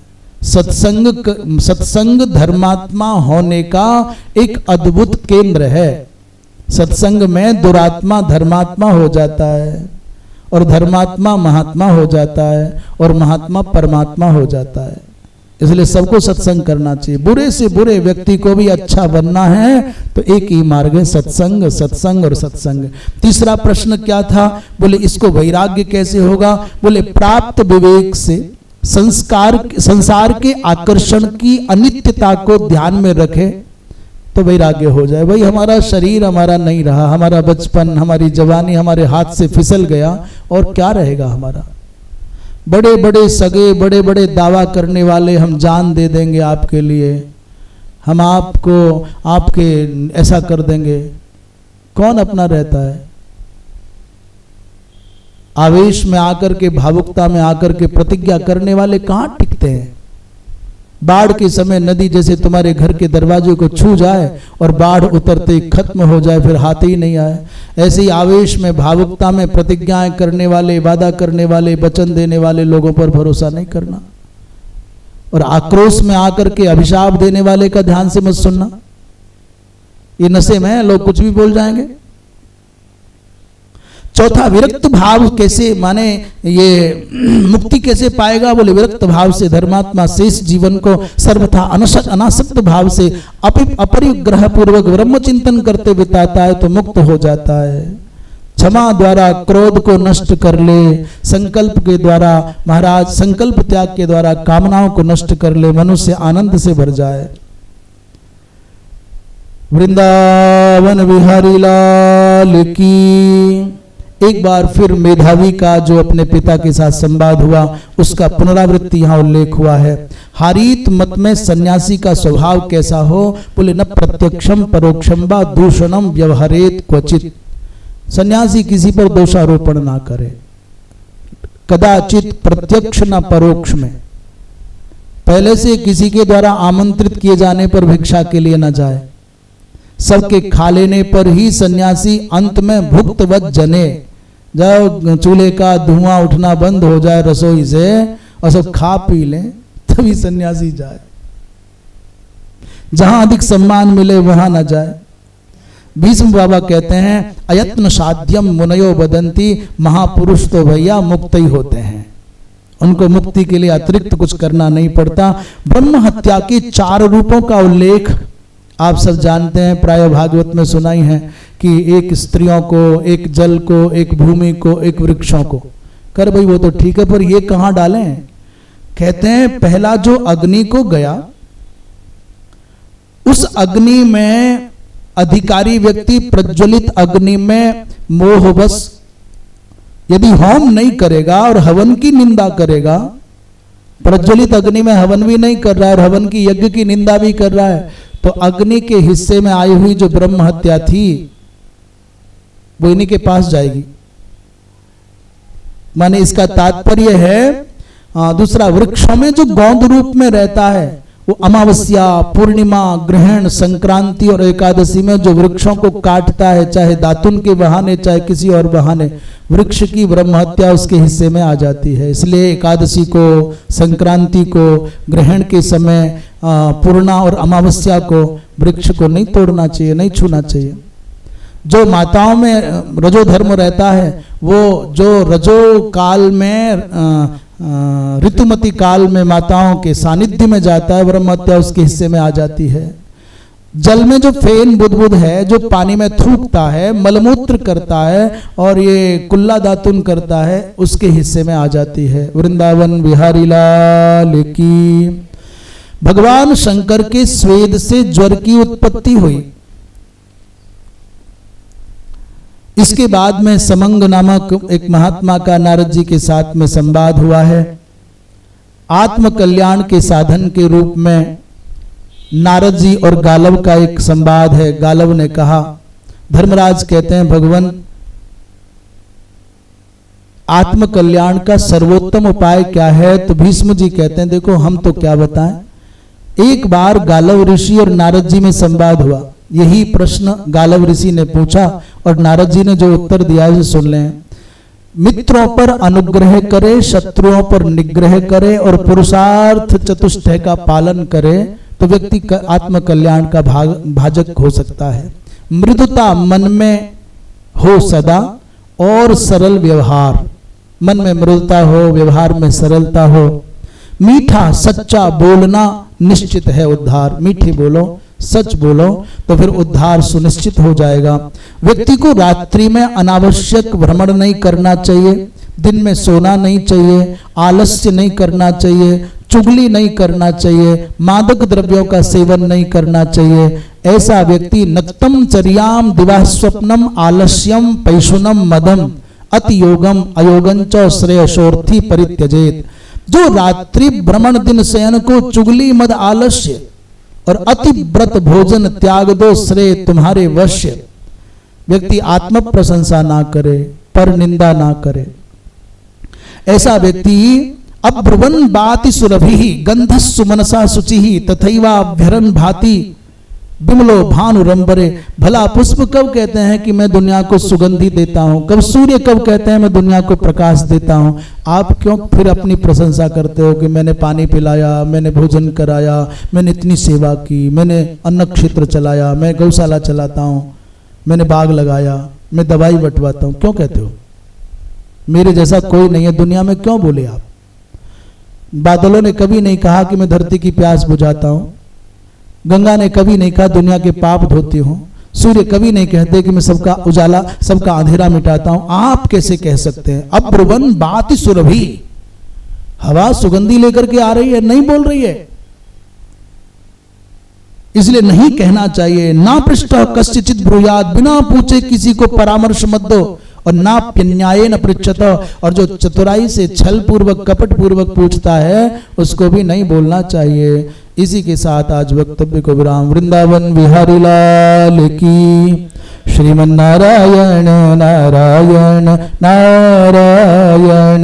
सत्संग धर्मात्मा होने का एक अद्भुत केंद्र है। सत्संग में दुरात्मा धर्मात्मा हो जाता है, और धर्मात्मा महात्मा हो जाता है, और महात्मा परमात्मा हो जाता है। इसलिए सबको सत्संग करना चाहिए। बुरे से बुरे व्यक्ति को भी अच्छा बनना है तो एक ही मार्ग है, सत्संग, सत्संग और सत्संग। तीसरा प्रश्न क्या था, बोले इसको वैराग्य कैसे होगा, बोले प्राप्त विवेक से संसार के आकर्षण की अनित्यता को ध्यान में रखे तो वैराग्य हो जाए। भाई हमारा शरीर हमारा नहीं रहा, हमारा बचपन, हमारी जवानी हमारे हाथ से फिसल गया, और क्या रहेगा हमारा। बड़े बड़े सगे, बड़े बड़े दावा करने वाले हम जान दे देंगे आपके लिए, हम आपको आपके ऐसा कर देंगे, कौन अपना रहता है। आवेश में आकर के, भावुकता में आकर के प्रतिज्ञा करने वाले कहां टिकते हैं। बाढ़ के समय नदी जैसे तुम्हारे घर के दरवाजे को छू जाए और बाढ़ उतरते खत्म हो जाए, फिर हाथ ही नहीं आए, ऐसे ही आवेश में, भावुकता में प्रतिज्ञाएं करने वाले, वादा करने वाले, वचन देने वाले लोगों पर भरोसा नहीं करना, और आक्रोश में आकर के अभिशाप देने वाले का ध्यान से मत सुनना। ये नशे में लोग कुछ भी बोल जाएंगे। चौथा, विरक्त भाव कैसे, माने ये मुक्ति कैसे पाएगा, बोले विरक्त भाव से धर्मात्मा शेष जीवन को सर्वथा अनासक्त भाव से अपरिग्रह पूर्वक ब्रह्म चिंतन करते बिताता है तो मुक्त हो जाता है। क्षमा द्वारा क्रोध को नष्ट कर ले, संकल्प के द्वारा, महाराज संकल्प त्याग के द्वारा कामनाओं को नष्ट कर ले, मनुष्य आनंद से भर जाए। वृंदावन बिहारी लाल की। एक बार फिर मेधावी का जो अपने पिता के साथ संवाद हुआ उसका पुनरावृत्ति यहाँ उल्लेख हुआ है। हारीत मत में सन्यासी का स्वभाव कैसा हो, बोले न प्रत्यक्षम परोक्षम व दूषणम व्यवहारेत क्वचित। सन्यासी किसी पर दोषारोपण ना करे, कदाचित प्रत्यक्ष न परोक्ष में। पहले से किसी के द्वारा आमंत्रित किए जाने पर भिक्षा के लिए न जाए, सबके खा लेने पर ही सन्यासी अंत में भुक्तवत जने, जब चूल्हे का धुआं उठना बंद हो जाए रसोई से और सब खा पी लें तभी सन्यासी जाए। जहां अधिक सम्मान मिले वहां न जाए। भीष्म बाबा कहते हैं अयत्न साध्यम मुनयो बदंती, महापुरुष तो भैया मुक्त ही होते हैं, उनको मुक्ति के लिए अतिरिक्त कुछ करना नहीं पड़ता। ब्रह्म हत्या के 4 रूपों का उल्लेख आप सब जानते हैं, प्राय भागवत में सुनाई है कि एक स्त्रियों को, एक जल को, एक भूमि को, एक वृक्षों को कर। भाई वो तो ठीक है, पर ये कहां डालें। कहते हैं पहला जो अग्नि को गया, उस अग्नि में अधिकारी व्यक्ति प्रज्वलित अग्नि में मोहवश यदि होम नहीं करेगा और हवन की निंदा करेगा, प्रज्वलित अग्नि में हवन भी नहीं कर रहा है और हवन की यज्ञ की निंदा भी कर रहा है, तो अग्नि के हिस्से में आई हुई जो ब्रह्म हत्या थी वो इन्हीं के पास जाएगी। माने इसका तात्पर्य है दूसरा, वृक्षों में जो गौंद रूप में रहता है वो अमावस्या, पूर्णिमा, ग्रहण, संक्रांति और एकादशी में जो वृक्षों को काटता है, चाहे दातुन के बहाने चाहे किसी और बहाने, वृक्ष की ब्रह्म हत्या उसके हिस्से में आ जाती है। इसलिए एकादशी को, संक्रांति को, ग्रहण के समय पूर्णा और अमावस्या को वृक्ष को नहीं तोड़ना चाहिए, नहीं छूना चाहिए। जो माताओं में रजो धर्म रहता है, वो जो रजो काल में ऋतुमती काल में माताओं के सानिध्य में जाता है, ब्रह्म हत्या उसके हिस्से में आ जाती है। जल में जो फेन बुदबुद है, जो पानी में थूकता है, मलमूत्र करता है और ये कुल्ला दातुन करता है, उसके हिस्से में आ जाती है। वृंदावन बिहारी लाल की। भगवान शंकर के स्वेद से ज्वर की उत्पत्ति हुई। इसके बाद में समंग नामक एक महात्मा का नारद जी के साथ में संवाद हुआ है। आत्म कल्याण के साधन के रूप में नारद जी और गालव का एक संवाद है। गालव ने कहा, धर्मराज कहते हैं भगवान आत्म कल्याण का सर्वोत्तम उपाय क्या है? तो भीष्म जी कहते हैं देखो हम तो क्या बताएं। एक बार गालव ऋषि और नारद जी में संवाद हुआ। यही प्रश्न गालव ऋषि ने पूछा और नारद जी ने जो उत्तर दिया है सुन लें। मित्रों पर अनुग्रह करे, शत्रुओं पर निग्रह करे और पुरुषार्थ चतुष्टय का पालन करे तो व्यक्ति आत्म कल्याण का भाजक हो सकता है। मृदुता मन में हो सदा और सरल व्यवहार, मन में मृदुता हो, व्यवहार में सरलता हो। मीठा सच्चा बोलना निश्चित है उद्धार। मीठी बोलो, सच बोलो तो फिर उद्धार सुनिश्चित हो जाएगा। व्यक्ति को रात्रि में अनावश्यक भ्रमण नहीं करना चाहिए, दिन में सोना नहीं चाहिए, आलस्य नहीं करना चाहिए, चुगली नहीं करना चाहिए, मादक द्रव्यों का सेवन नहीं करना चाहिए। ऐसा व्यक्ति नक्तम चर्याम दिवा स्वप्नम आलस्यम पैशुनम मदम अति योगम अयोगं च श्रेयसोर्थी परित्यजेत। जो रात्रि भ्रमण दिन शयन को चुगली मद आलस्य और अति व्रत भोजन त्याग दो श्रेय तुम्हारे वश्य। व्यक्ति आत्म प्रशंसा ना करे, पर निंदा ना करे। ऐसा व्यक्ति अब्रुवन बाति सुरभि गंधस्सु मनसा शुचि तथैवाभ्यरन भाति बिमलो भानुरंबरे। भला पुष्प कब कहते हैं कि मैं दुनिया को सुगंधि देता हूं? कब सूर्य कब कहते हैं मैं दुनिया को प्रकाश देता हूं? आप क्यों फिर अपनी प्रशंसा करते हो कि मैंने पानी पिलाया, मैंने भोजन कराया, मैंने इतनी सेवा की, मैंने अन्न क्षेत्र चलाया, मैं गौशाला चलाता हूं, मैंने बाग लगाया, मैं दवाई बंटवाता हूं? क्यों कहते हो? मेरे जैसा कोई नहीं है दुनिया में, क्यों बोले आप? बादलों ने कभी नहीं कहा कि मैं धरती की प्यास बुझाता हूं। गंगा ने कभी नहीं कहा दुनिया के पाप धोती हूं। सूर्य कभी नहीं कहते कि मैं सबका उजाला, सबका अंधेरा मिटाता हूं। आप कैसे कह सकते हैं? अब्रुवन बाति सुरभि, हवा सुगंधी लेकर के आ रही है, नहीं बोल रही है, इसलिए नहीं कहना चाहिए। ना पृष्ठ कश्चिचित ब्रूयात, बिना पूछे किसी को परामर्श मत दो। और ना प्यन्याय न पृच्छत, और जो चतुराई से छल पूर्वक कपट पूर्वक पूछता है उसको भी नहीं बोलना चाहिए। इसी के साथ आज वक्तव्य को विराम। वृंदावन बिहारी लाल की। श्रीमन नारायण नारायण नारायण।